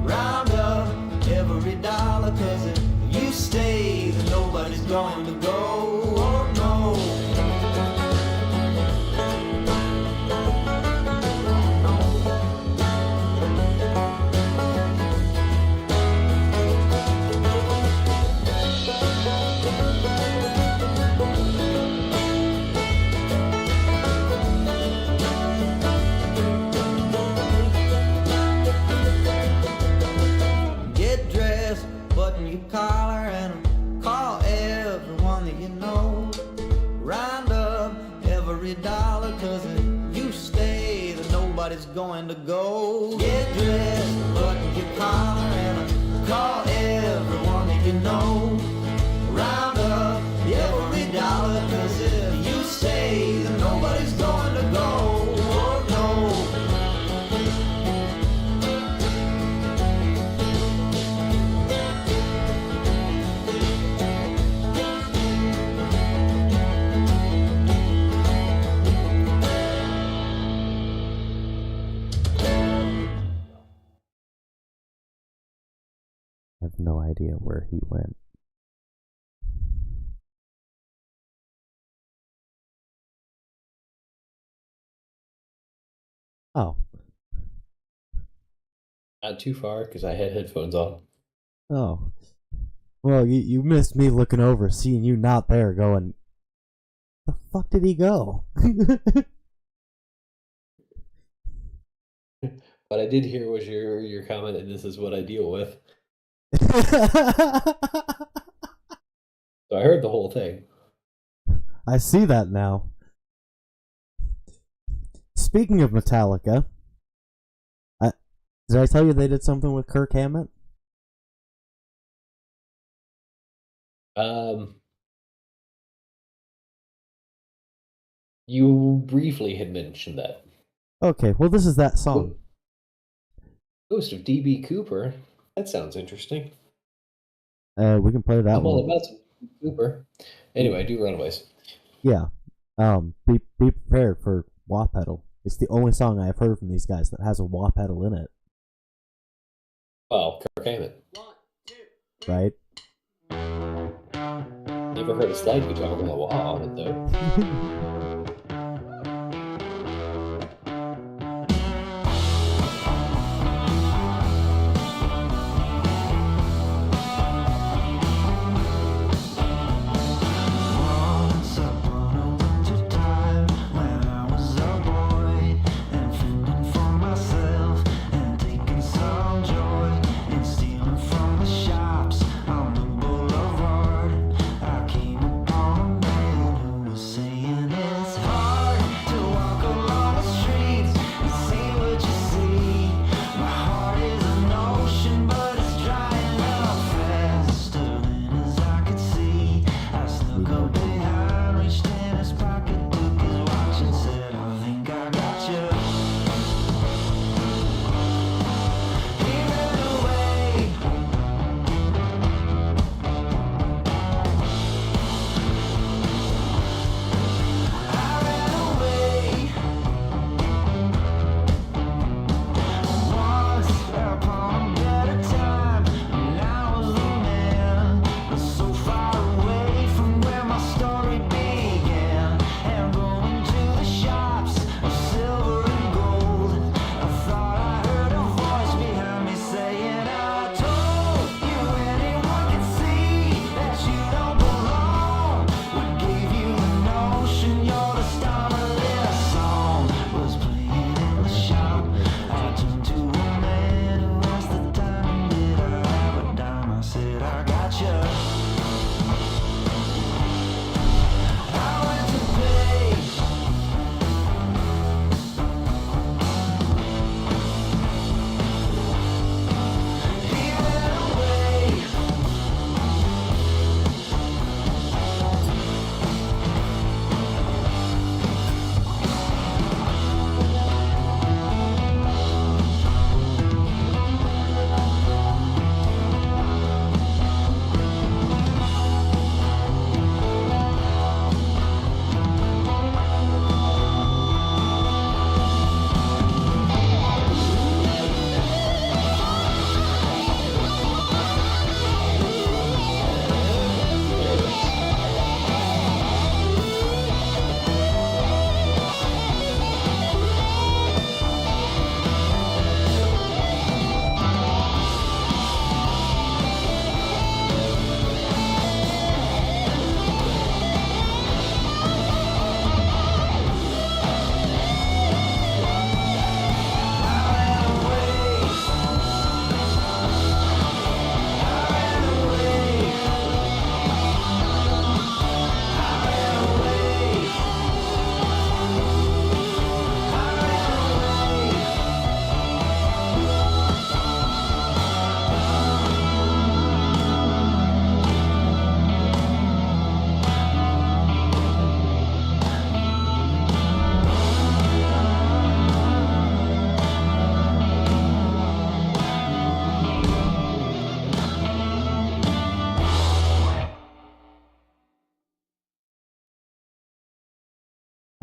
Round up every dollar, 'cause if you stay, then nobody's going to go. Oh no. nobody's going to go. Get dressed, button your collar, and call everyone that you know. Round up every dollar, 'cause if you say that nobody's going to go, oh no. I have no idea where he went. Oh. Not too far because I had headphones on. Oh. Well, you missed me looking over, seeing you not there, going, the fuck did he go? What I did hear was your comment, and this is what I deal with. So I heard the whole thing. I see that now. Speaking of Metallica, did I tell you they did something with Kirk Hammett? You briefly had mentioned that. Okay, well this is that song. Ghost of D.B. Cooper. That sounds interesting. We can play that I'm all one. about some Cooper. Anyway, do Runaways. Yeah. Be prepared for wah pedal. It's the only song I've heard from these guys that has a wah pedal in it. Wow, Kirk Hammett. Right? Never heard a slide guitar with a wah on it though. Once upon a winter time, when I was a boy, and fending for myself, and taking some joy in stealing from the shops on the boulevard, I came upon a man who was saying it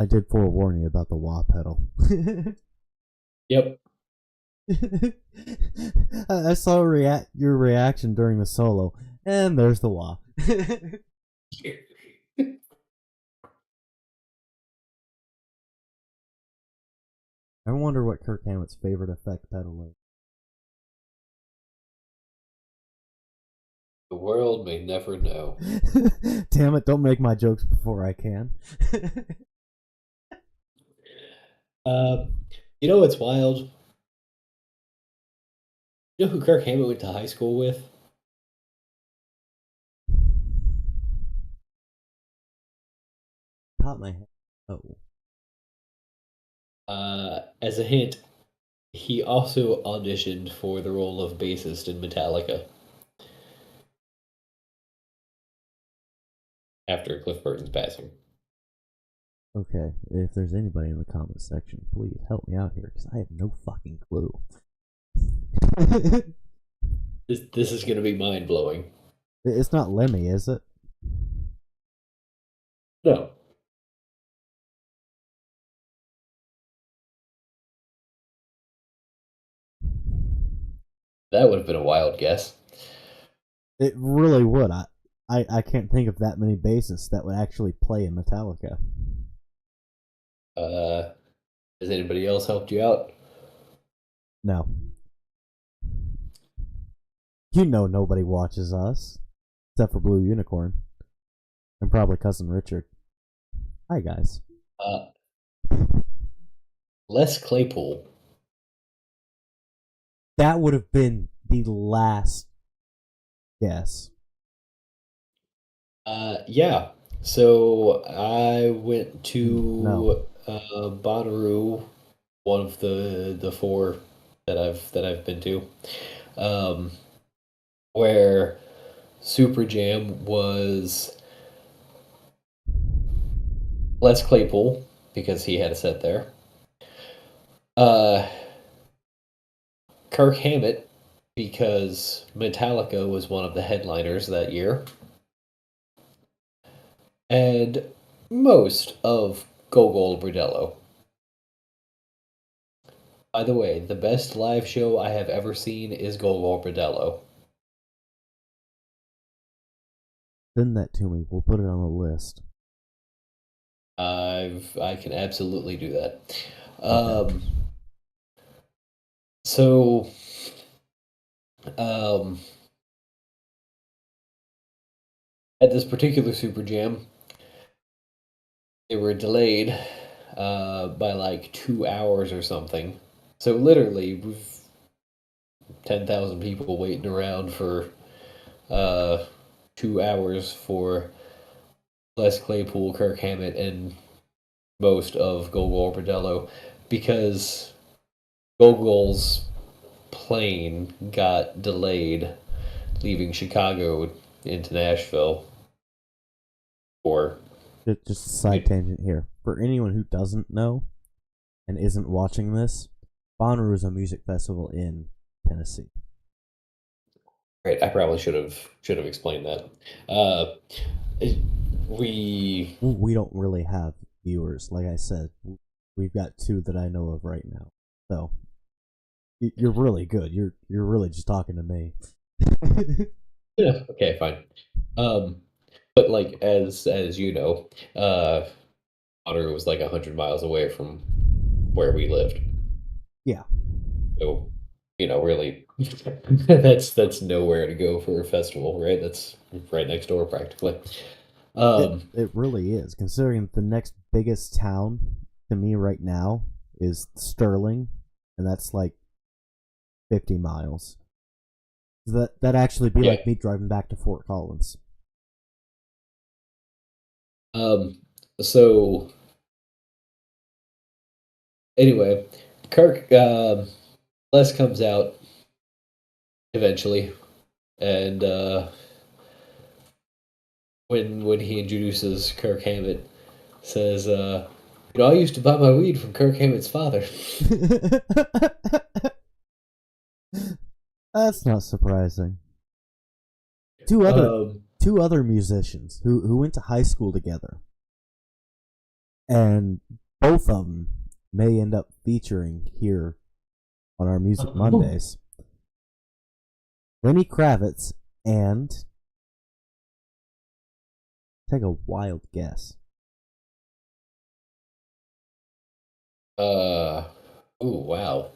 I did forewarn you about the wah pedal. Yep. I saw your reaction during the solo, and there's the wah. I wonder what Kirk Hammett's favorite effect pedal is. The world may never know. Damn it, don't make my jokes before I can. You know what's wild? You know who Kirk Hammett went to high school with? Top my head. Oh. As a hint, he also auditioned for the role of bassist in Metallica after Cliff Burton's passing. Okay, if there's anybody in the comment section, please help me out here, because I have no fucking clue. This is going to be mind-blowing. It's not Lemmy, is it? No. That would have been a wild guess. It really would. I can't think of that many bassists that would actually play in Metallica. Has anybody else helped you out? No. You know nobody watches us. Except for Blue Unicorn. And probably Cousin Richard. Hi, guys. Les Claypool. That would have been the last guess. Yeah. So I went to No. Bonnaroo, one of the four that I've been to, where Super Jam was Les Claypool because he had a set there. Kirk Hammett because Metallica was one of the headliners that year. And most of Gogol Bordello. By the way, the best live show I have ever seen is Gogol Bordello. Send that to me. We'll put it on the list. I can absolutely do that. Okay. So, at this particular Super Jam, they were delayed by like 2 hours or something. So literally, we've 10,000 people waiting around for 2 hours for Les Claypool, Kirk Hammett, and most of Gogol Bordello because Gogol's plane got delayed leaving Chicago into Nashville. Or Just a side tangent here. For anyone who doesn't know and isn't watching this, Bonnaroo is a music festival in Tennessee. right, I probably should have explained that. We don't really have viewers. Like I said, we've got 2 that I know of right now. So you're really good. You're really just talking to me. yeah, okay, fine. But like as you know, Bonnaroo was like 100 miles away from where we lived. Yeah. So, really, that's nowhere to go for a festival, right? That's right next door practically. It really is, considering the next biggest town to me right now is Sterling, and that's like 50 miles. That'd actually be like me driving back to Fort Collins. So anyway, Kirk Les comes out eventually, and when he introduces Kirk Hammett, says, I used to buy my weed from Kirk Hammett's father. That's not surprising. Two other musicians who went to high school together. And both of them may end up featuring here on our Music Oh. Mondays. Lenny Kravitz and, take a wild guess. Oh wow.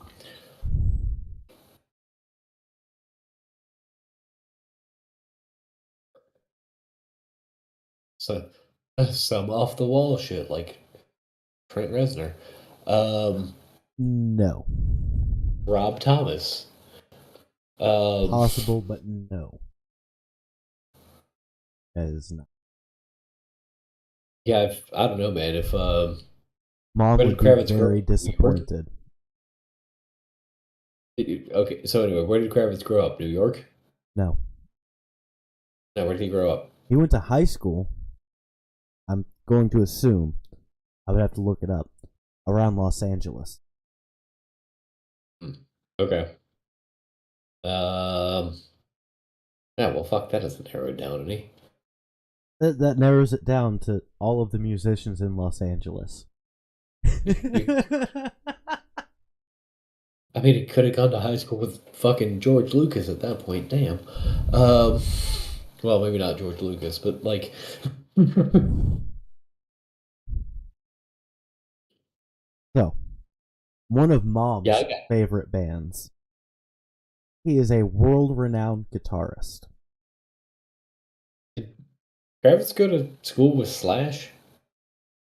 So some off the wall shit like Trent Reznor. No. Rob Thomas. Possible, but no. That is not. Yeah, I don't know, man. If Mom Where would did be Kravitz grow very up? New York? disappointed. Okay, so anyway, where did Kravitz grow up? New York? No. No, where did he grow up? He went to high school. I'm going to assume, I would have to look it up, around Los Angeles. Okay. Yeah, well, fuck, that doesn't narrow it down any. That narrows it down to all of the musicians in Los Angeles. I mean, it could have gone to high school with fucking George Lucas at that point. Damn. Well, maybe not George Lucas, but like. So, one of Mom's Yeah, I got- favorite bands. He is a world-renowned guitarist. Did Kravitz go to school with Slash?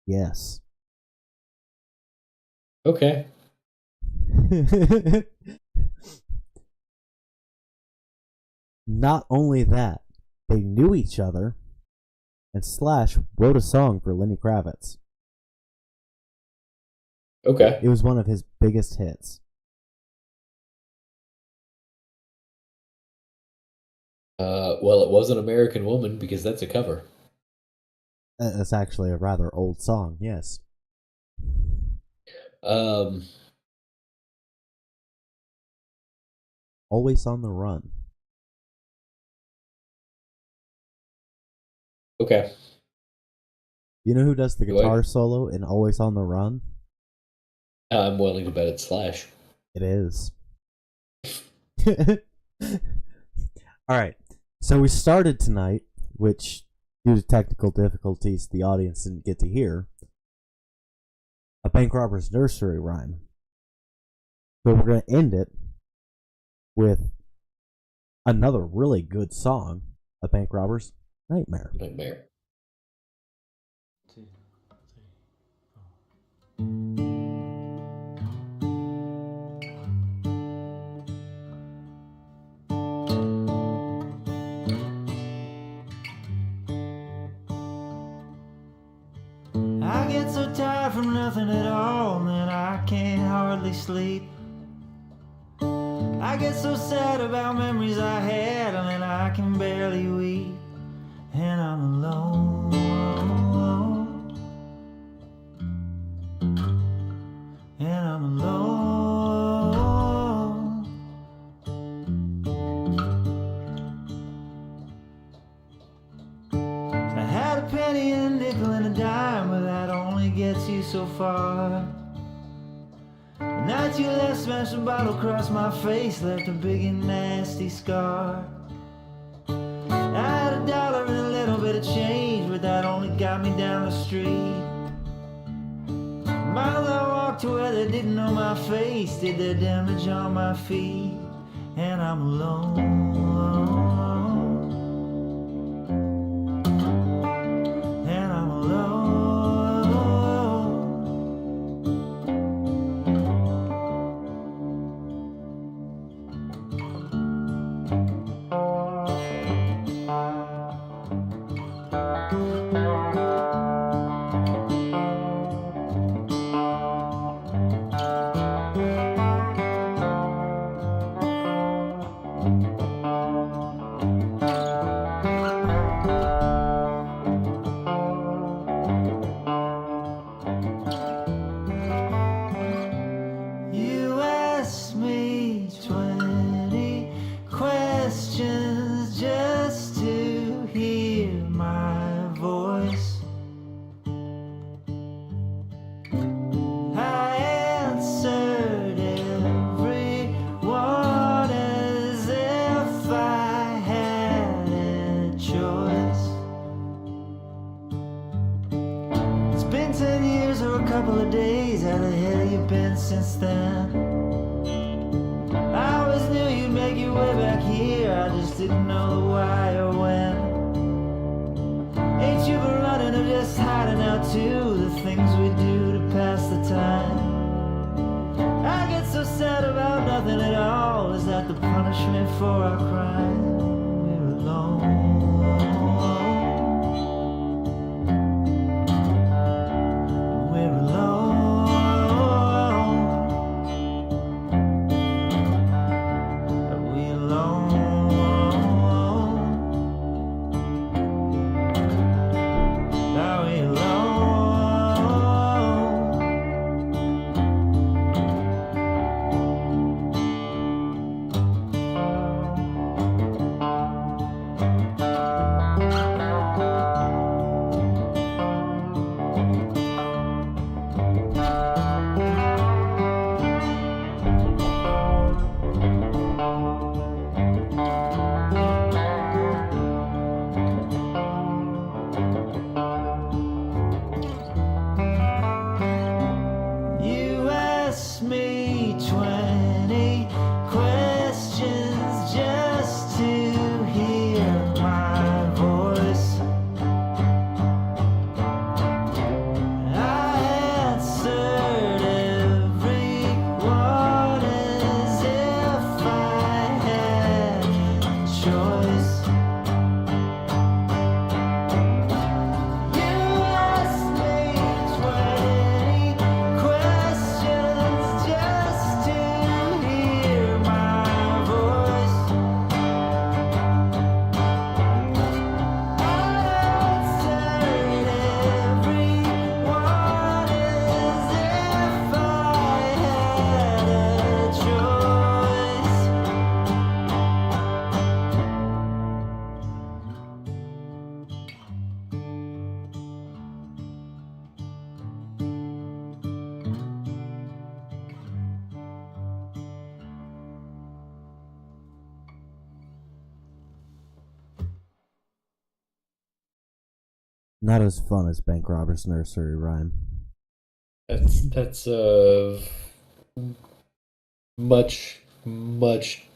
Yes. Okay. Not only that, they knew each other, and Slash wrote a song for Lenny Kravitz. Okay. It was one of his biggest hits. Well, it was an American Woman because that's a cover. That's actually a rather old song, yes. Always on the Run. Okay. You know who does the Do I? guitar solo in Always on the Run? I'm willing to bet it's Slash. It is. Alright, so we started tonight, which, due to technical difficulties, the audience didn't get to hear, a bank robber's nursery rhyme. But we're going to end it with another really good song, A Bank Robber's Nightmare. Nightmare. I get so tired from nothing at all that I can't hardly sleep. I get so sad about memories I had and I can barely weep. And I'm alone. And I'm alone. I had a penny and a nickel and a dime, but that only gets you so far. The night you left, smashed a bottle across my face, left a big and nasty scar. I had $1 and a little bit of change, but that only got me down the street. Miles I walked to where they didn't know my face, did their damage on my feet. And I'm alone. And I'm alone. since then. I always knew you'd make your way back here, I just didn't know the why or when. Ain't you been running or just hiding out too? The things we do to pass the time. I get so sad about nothing at all. Is that the punishment for our crime? We're alone. We're alone. Are we alone? Are we alone? You asked me 20 questions just to hear my voice. I answered every one as if I had a choice. You asked me 20 questions just to hear my voice. I answered every one as if I had a choice. Not as fun as Bank Robber's Nursery Rhyme. That's much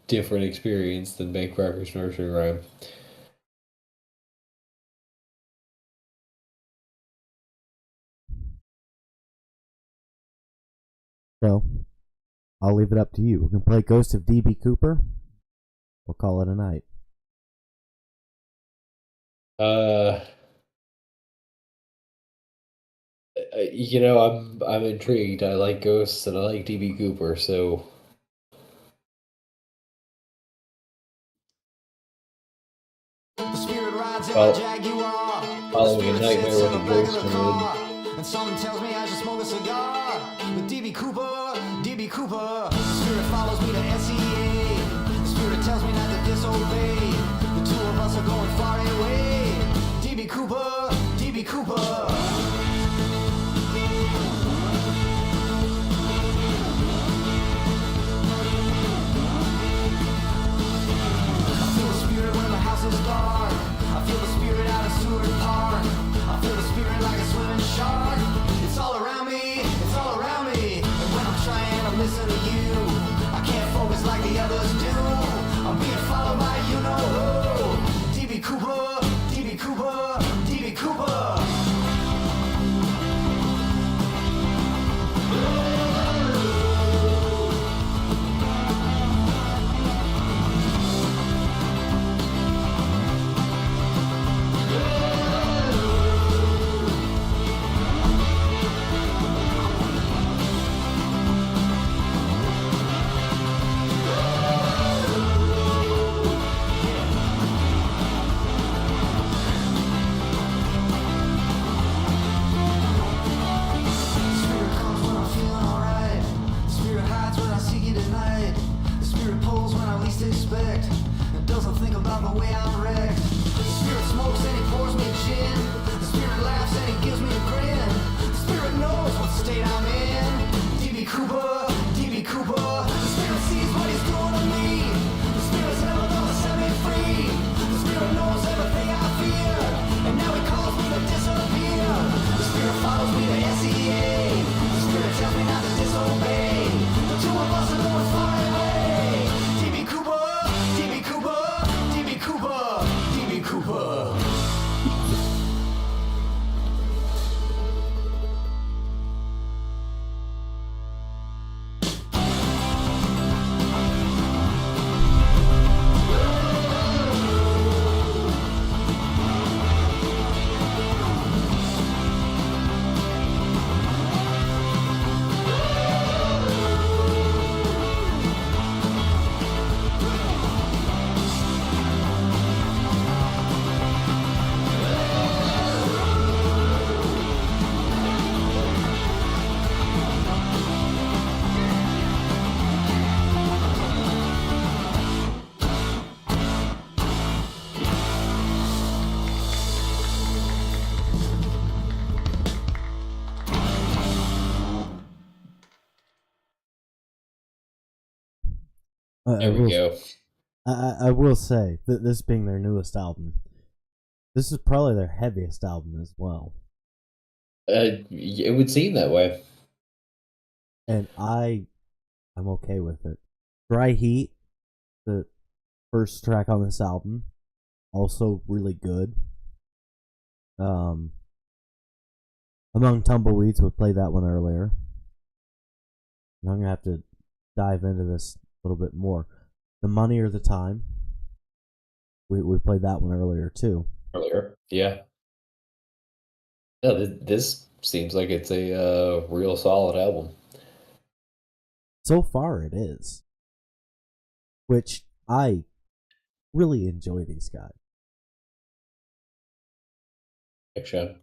different experience than Bank Robber's Nursery Rhyme. So, I'll leave it up to you. We can play Ghost of DB Cooper. We'll call it a night. You know, I'm intrigued. I like ghosts and I like DB Cooper, so The spirit rides in Well, my Jaguar. following a The spirit nightmare sits with in a the ghost back of in the it. car. And something tells me I should smoke a cigar with DB Cooper, DB Cooper. The spirit follows me to SEA. The spirit tells me not to disobey. The two of us are going far away. DB Cooper, DB Cooper. I feel the spirit when the house is dark. I feel the spirit out of Seward Park. I feel the spirit like a swimming shark. It's all around me, it's all around me. And when I'm trying to listen to you, I can't focus like the others do. I'm being followed by you know who. DB Cooper, DB Cooper, DB Cooper. Spirit comes when I'm feeling alright. Spirit hides when I seek it at night. The spirit pulls when I least expect. It doesn't think about the way I'm wrecked. The spirit smokes and he pours me gin. The spirit laughs and he gives me a grin. The spirit knows what state I'm in. DB Cooper, DB Cooper. The spirit sees what he's doing to me. The spirit's never gonna set me free. The spirit knows everything I fear. And now he calls me to disappear. The spirit follows me to SEA. The spirit tells me not to disobey. I There we will. go. I will say that this being their newest album, this is probably their heaviest album as well, It would seem that way. and I'm okay with it. Dry Heat, the first track on this album, also really good. Among Tumbleweeds, we played that one earlier. And I'm gonna have to dive into this a little bit more. The Money or the Time, we played that one earlier too. Earlier, yeah. No, this seems like it's a real solid album. So far, it is, which I really enjoy these guys. Actually,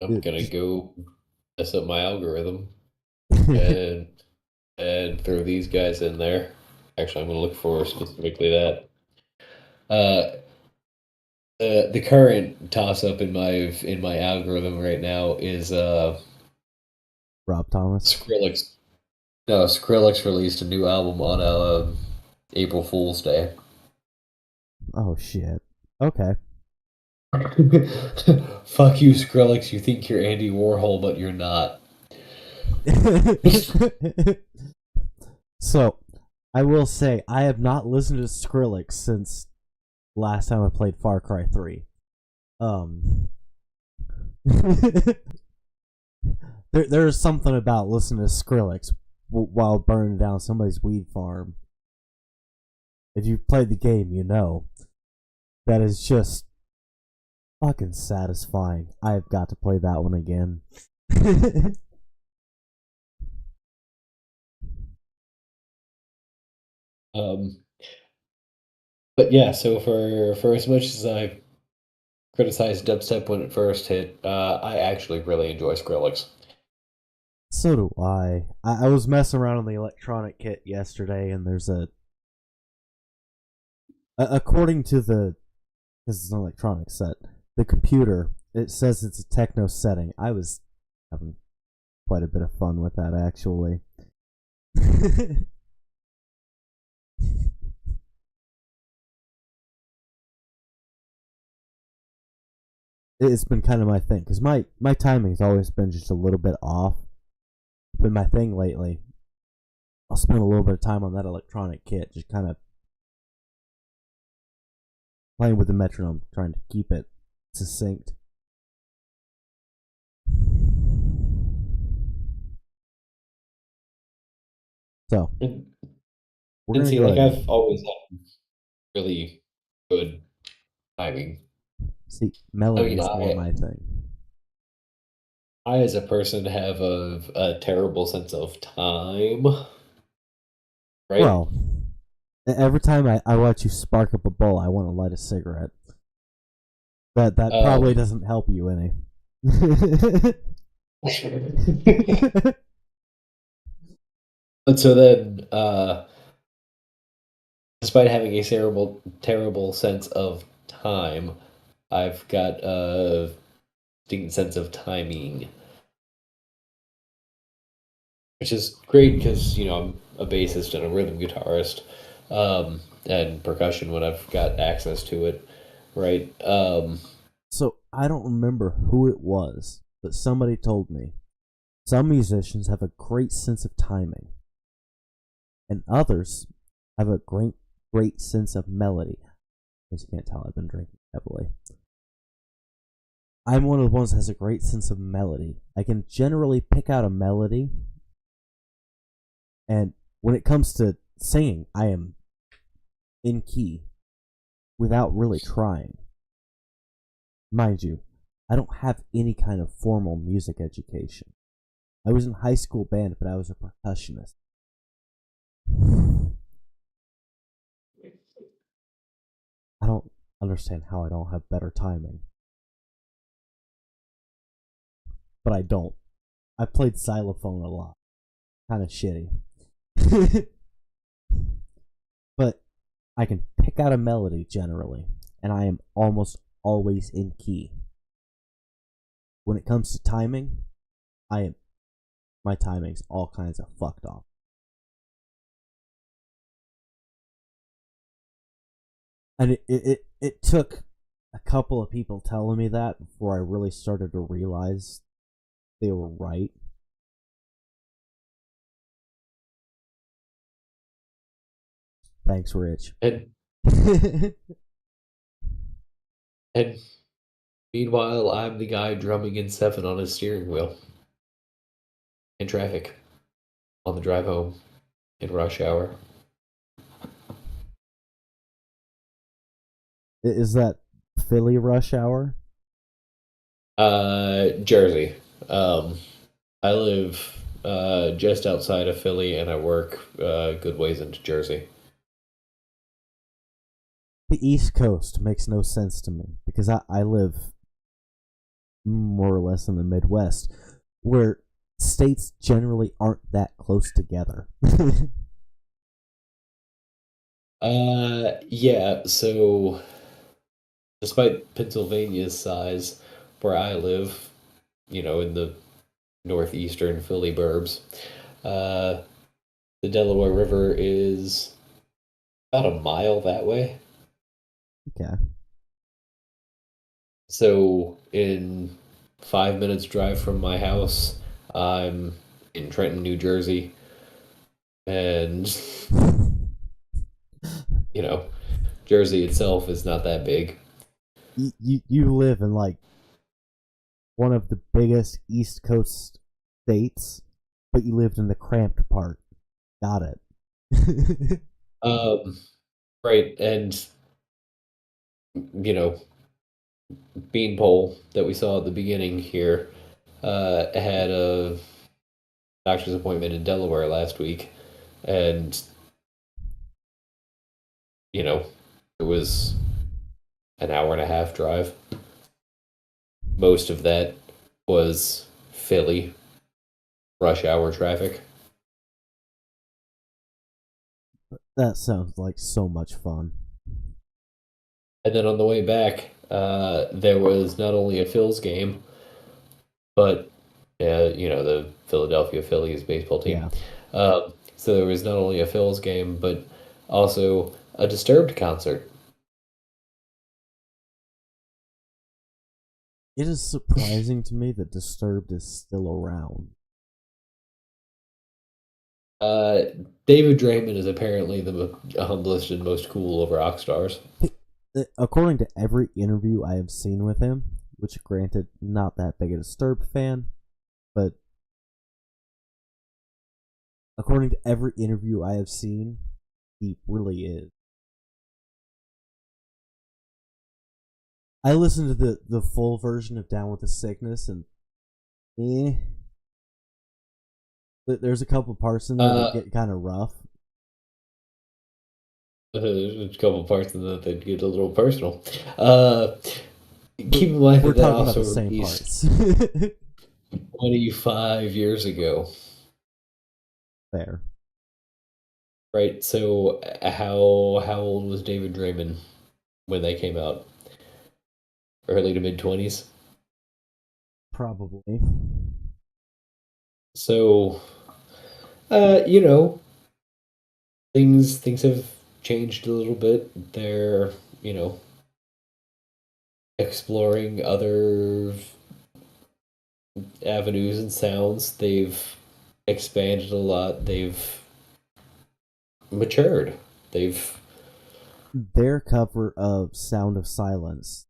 I'm It gonna just, go mess up my algorithm and throw these guys in there. Actually, I'm gonna look for specifically that. Uh, the current toss up in my algorithm right now is Rob Thomas. Skrillex. No, Skrillex released a new album on April Fool's Day. Oh shit. Okay. Fuck you, Skrillex. You think you're Andy Warhol, but you're not. So, I will say I have not listened to Skrillex since last time I played Far Cry 3. There's something about listening to Skrillex while burning down somebody's weed farm. If you've played the game, you know that is just fucking satisfying. I've got to play that one again. Um, but yeah, so for as much as I criticized dubstep when it first hit, I actually really enjoy Skrillex. So do I. I was messing around on the electronic kit yesterday, and there's according to the, this is an electronic set, the computer, it says it's a techno setting. I was having quite a bit of fun with that, actually. It's been kind of my thing, because my timing's always been just a little bit off. It's been my thing lately. I'll spend a little bit of time on that electronic kit, just kind of playing with the metronome, trying to keep it succinct. So, And, we're and going to see, go like ahead I've and always had really good timing. see, I melody mean, is more my thing. I as a person have a terrible sense of time, right? Well, every time I watch you spark up a bowl, I want to light a cigarette. That probably Um, doesn't help you any. and so then, despite having a terrible sense of time, I've got a distinct sense of timing, which is great because I'm a bassist and a rhythm guitarist, and percussion when I've got access to it, right? So I don't remember who it was, but somebody told me some musicians have a great sense of timing, and others have a great sense of melody. As you can't tell, I've been drinking heavily. I'm one of the ones that has a great sense of melody. I can generally pick out a melody, and when it comes to singing, I am in key without really trying. Mind you, I don't have any kind of formal music education. I was in high school band, but I was a percussionist. I don't understand how I don't have better timing. But I don't. I played xylophone a lot. Kind of shitty. But I can pick out a melody generally, and I am almost always in key. When it comes to timing, my timing's all kinds of fucked off. And it took a couple of people telling me that before I really started to realize they were right. Thanks, Rich. And and meanwhile, I'm the guy drumming in 7 on his steering wheel in traffic on the drive home in rush hour. Is that Philly rush hour? Jersey. I live just outside of Philly, and I work good ways into Jersey. The East Coast makes no sense to me because I live more or less in the Midwest, where states generally aren't that close together. Yeah, so despite Pennsylvania's size, where I live, in the northeastern Philly burbs, uh, the Delaware River is about a mile that way. Okay. So in 5 minutes drive from my house, I'm in Trenton, New Jersey, and Jersey itself is not that big. You live in like one of the biggest East Coast states, but you lived in the cramped part. Got it. Right, and you know, Beanpole that we saw at the beginning here had a doctor's appointment in Delaware last week, and it was an hour and a half drive. Most of that was Philly rush hour traffic. That sounds like so much fun. And then on the way back, there was not only a Phil's game, but the Philadelphia Phillies baseball team. Yeah. So there was not only a Phil's game, but also a Disturbed concert. It is surprising to me that Disturbed is still around. David Draymond is apparently the humblest and most cool of rock stars. According to every interview I have seen with him, which granted, not that big a Disturbed fan, but according to every interview I have seen, he really is. I listened to the full version of Down with the Sickness, and there's a couple parts in there that get kind of rough. There's a couple parts in that that get a little personal. Keep in mind We're that talking about also the same released parts. 25 years ago. Fair. Right, so how old was David Draymond when they came out? Early to mid-20s? Probably. So, things have changed a little bit. They're, exploring other avenues and sounds. They've expanded a lot. They've matured. Their cover of Sound of Silence,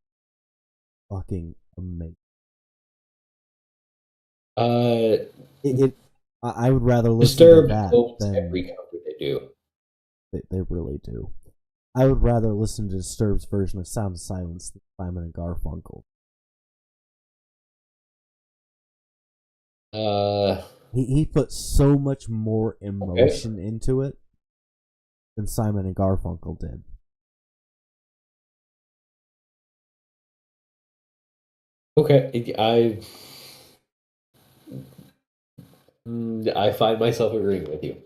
fucking amazing. I would rather listen Disturbed to that owns than every cover they do. they really do. I would rather listen to Disturbed's version of Sound of Silence than Simon and Garfunkel. He put so much more emotion into it than Simon and Garfunkel did. Okay, I find myself agreeing with you.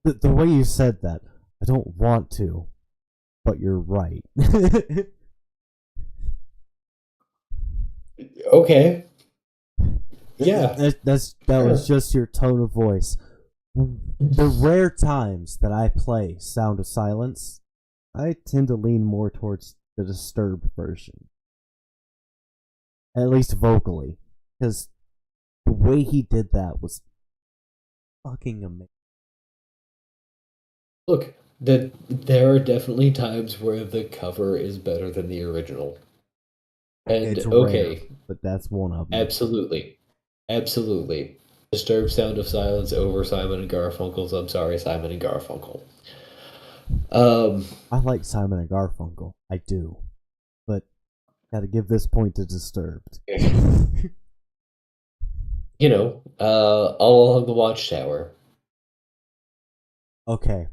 The way you said that, I don't want to, but you're right. Okay. Yeah. That was just your tone of voice. The rare times that I play Sound of Silence, I tend to lean more towards the Disturbed version, at least vocally, because the way he did that was fucking amazing. Look, there are definitely times where the cover is better than the original. And It's rare, okay, but that's one of them. absolutely. Absolutely. Disturbed Sound of Silence over Simon and Garfunkel's I'm Sorry, Simon and Garfunkel. I like Simon and Garfunkel, I do, but gotta give this point to Disturbed. All Along the Watchtower. Okay,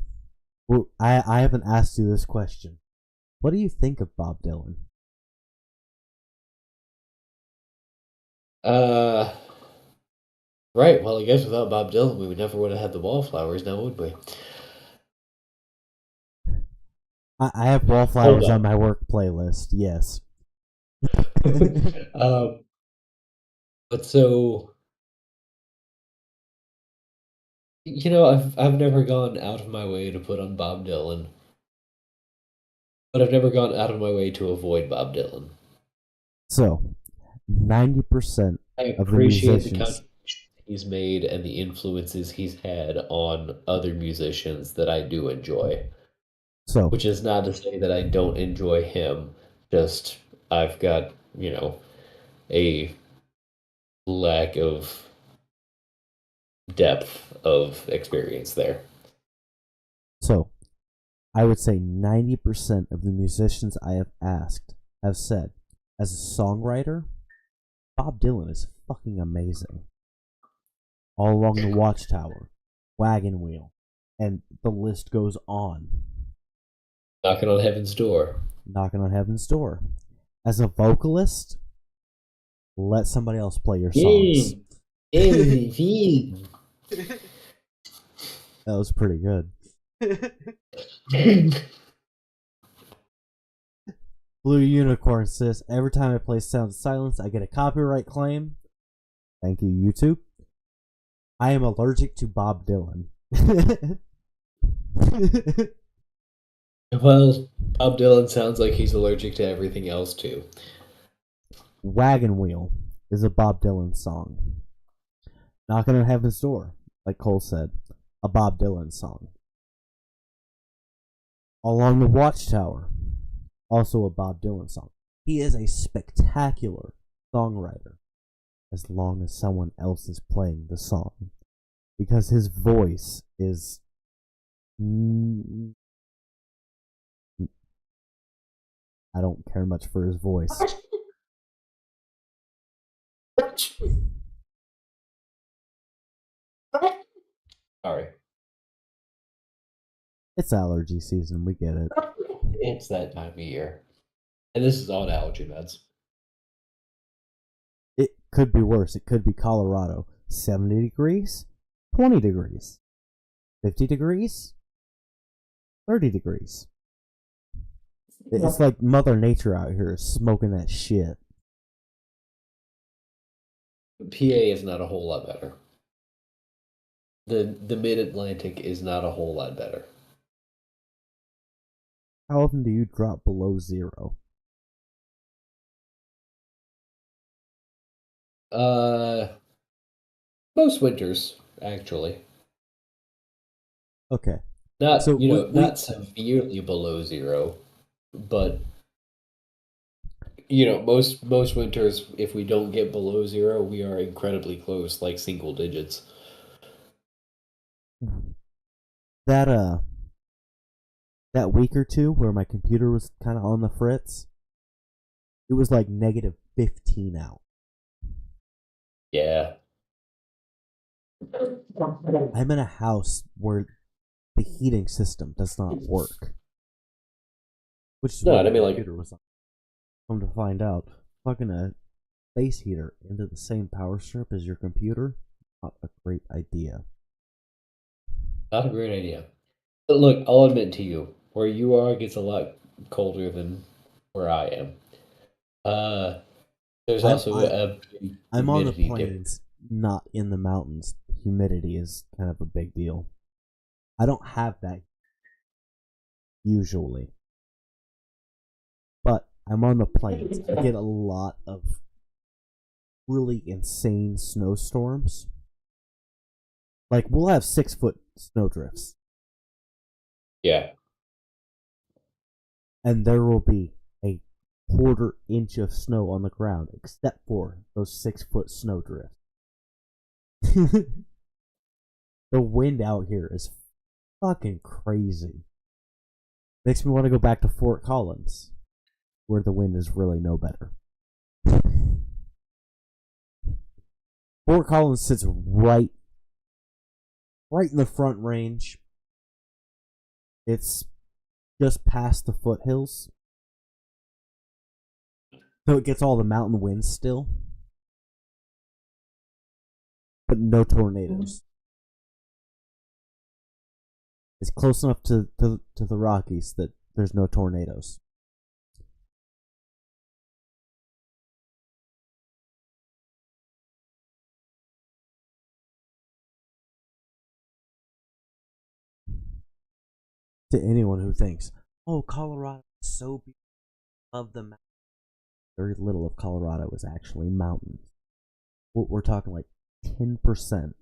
well, I haven't asked you this question. What do you think of Bob Dylan? Right, well, I guess without Bob Dylan, we never would have had the Wallflowers now, would we? I have Wallflowers on my work playlist, yes. But so, I've never gone out of my way to put on Bob Dylan, but I've never gone out of my way to avoid Bob Dylan. So, 90% I of the appreciate the musicians. contributions he's made and the influences he's had on other musicians that I do enjoy. So, Which is not to say that I don't enjoy him, just I've got, a lack of depth of experience there. So, I would say 90% of the musicians I have asked have said, as a songwriter, Bob Dylan is fucking amazing. All Along the Watchtower, Wagon Wheel, and the list goes on. Knocking on Heaven's Door. Knocking on Heaven's Door. As a vocalist, let somebody else play your songs. That was pretty good. Blue Unicorn says, every time I play Sound of Silence, I get a copyright claim. Thank you, YouTube. I am allergic to Bob Dylan. Well, Bob Dylan sounds like he's allergic to everything else, too. Wagon Wheel is a Bob Dylan song. Knocking on Heaven's Door, like Cole said, a Bob Dylan song. Along the Watchtower, also a Bob Dylan song. He is a spectacular songwriter as long as someone else is playing the song, because his voice is I don't care much for his voice. Sorry. It's allergy season, we get it. It's that time of year. And this is on allergy meds. It could be worse. It could be Colorado. 70 degrees, 20 degrees, 50 degrees, 30 degrees. It's like Mother Nature out here smoking that shit. PA is not a whole lot better. The mid-Atlantic is not a whole lot better. How often do you drop below zero? Most winters, actually. Okay. Not so not severely below zero, but most winters, if we don't get below zero, we are incredibly close, like single digits. That week or two where my computer was kind of on the fritz, it was like negative 15 out. Yeah. I'm in a house where the heating system does not work. Which is what my computer was on. Come to find out, plugging a space heater into the same power strip as your computer, not a great idea. Not a great idea. But look, I'll admit to you, where you are gets a lot colder than where I am. There's also I'm on the plains, not in the mountains. Humidity is kind of a big deal. I don't have that usually. I'm on the plains. I get a lot of really insane snowstorms. Like, we'll have 6-foot snowdrifts. Yeah. And there will be a 1/4 inch of snow on the ground, except for those 6-foot snowdrifts. The wind out here is fucking crazy. Makes me want to go back to Fort Collins, where the wind is really no better. Fort Collins sits right in the front range. It's just past the foothills, so it gets all the mountain winds still, but no tornadoes. It's close enough to the Rockies that there's no tornadoes. To anyone who thinks, oh, Colorado is so beautiful above the mountains, very little of Colorado is actually mountains. We're talking like 10%.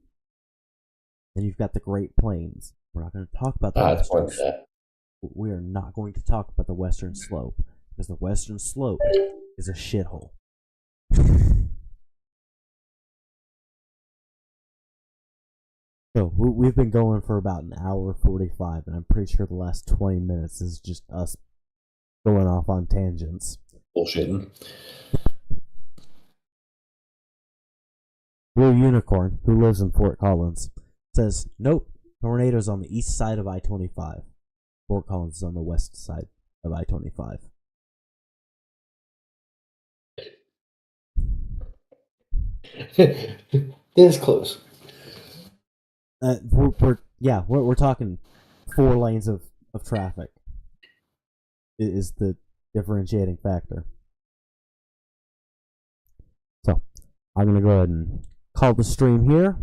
Then you've got the Great Plains. We're not going to talk about the Western Slope. We are not going to talk about the Western Slope, because the Western Slope is a shithole. So, we've been going for about an hour 45, and I'm pretty sure the last 20 minutes is just us going off on tangents. Bullshitting. Blue Unicorn, who lives in Fort Collins, says, nope, tornadoes on the east side of I-25. Fort Collins is on the west side of I-25. It's close. We're talking 4 lanes of traffic is the differentiating factor. So, I'm going to go ahead and call the stream here.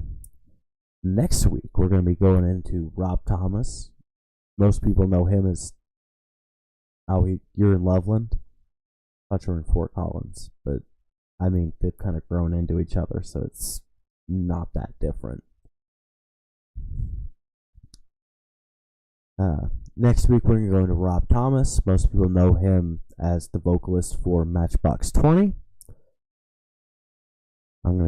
Next week, we're going to be going into Rob Thomas. Most people know him as you're in Loveland. I thought you were in Fort Collins, but I mean, they've kind of grown into each other, so it's not that different. Next week, we're going to go into Rob Thomas. Most people know him as the vocalist for Matchbox 20. I'm going to go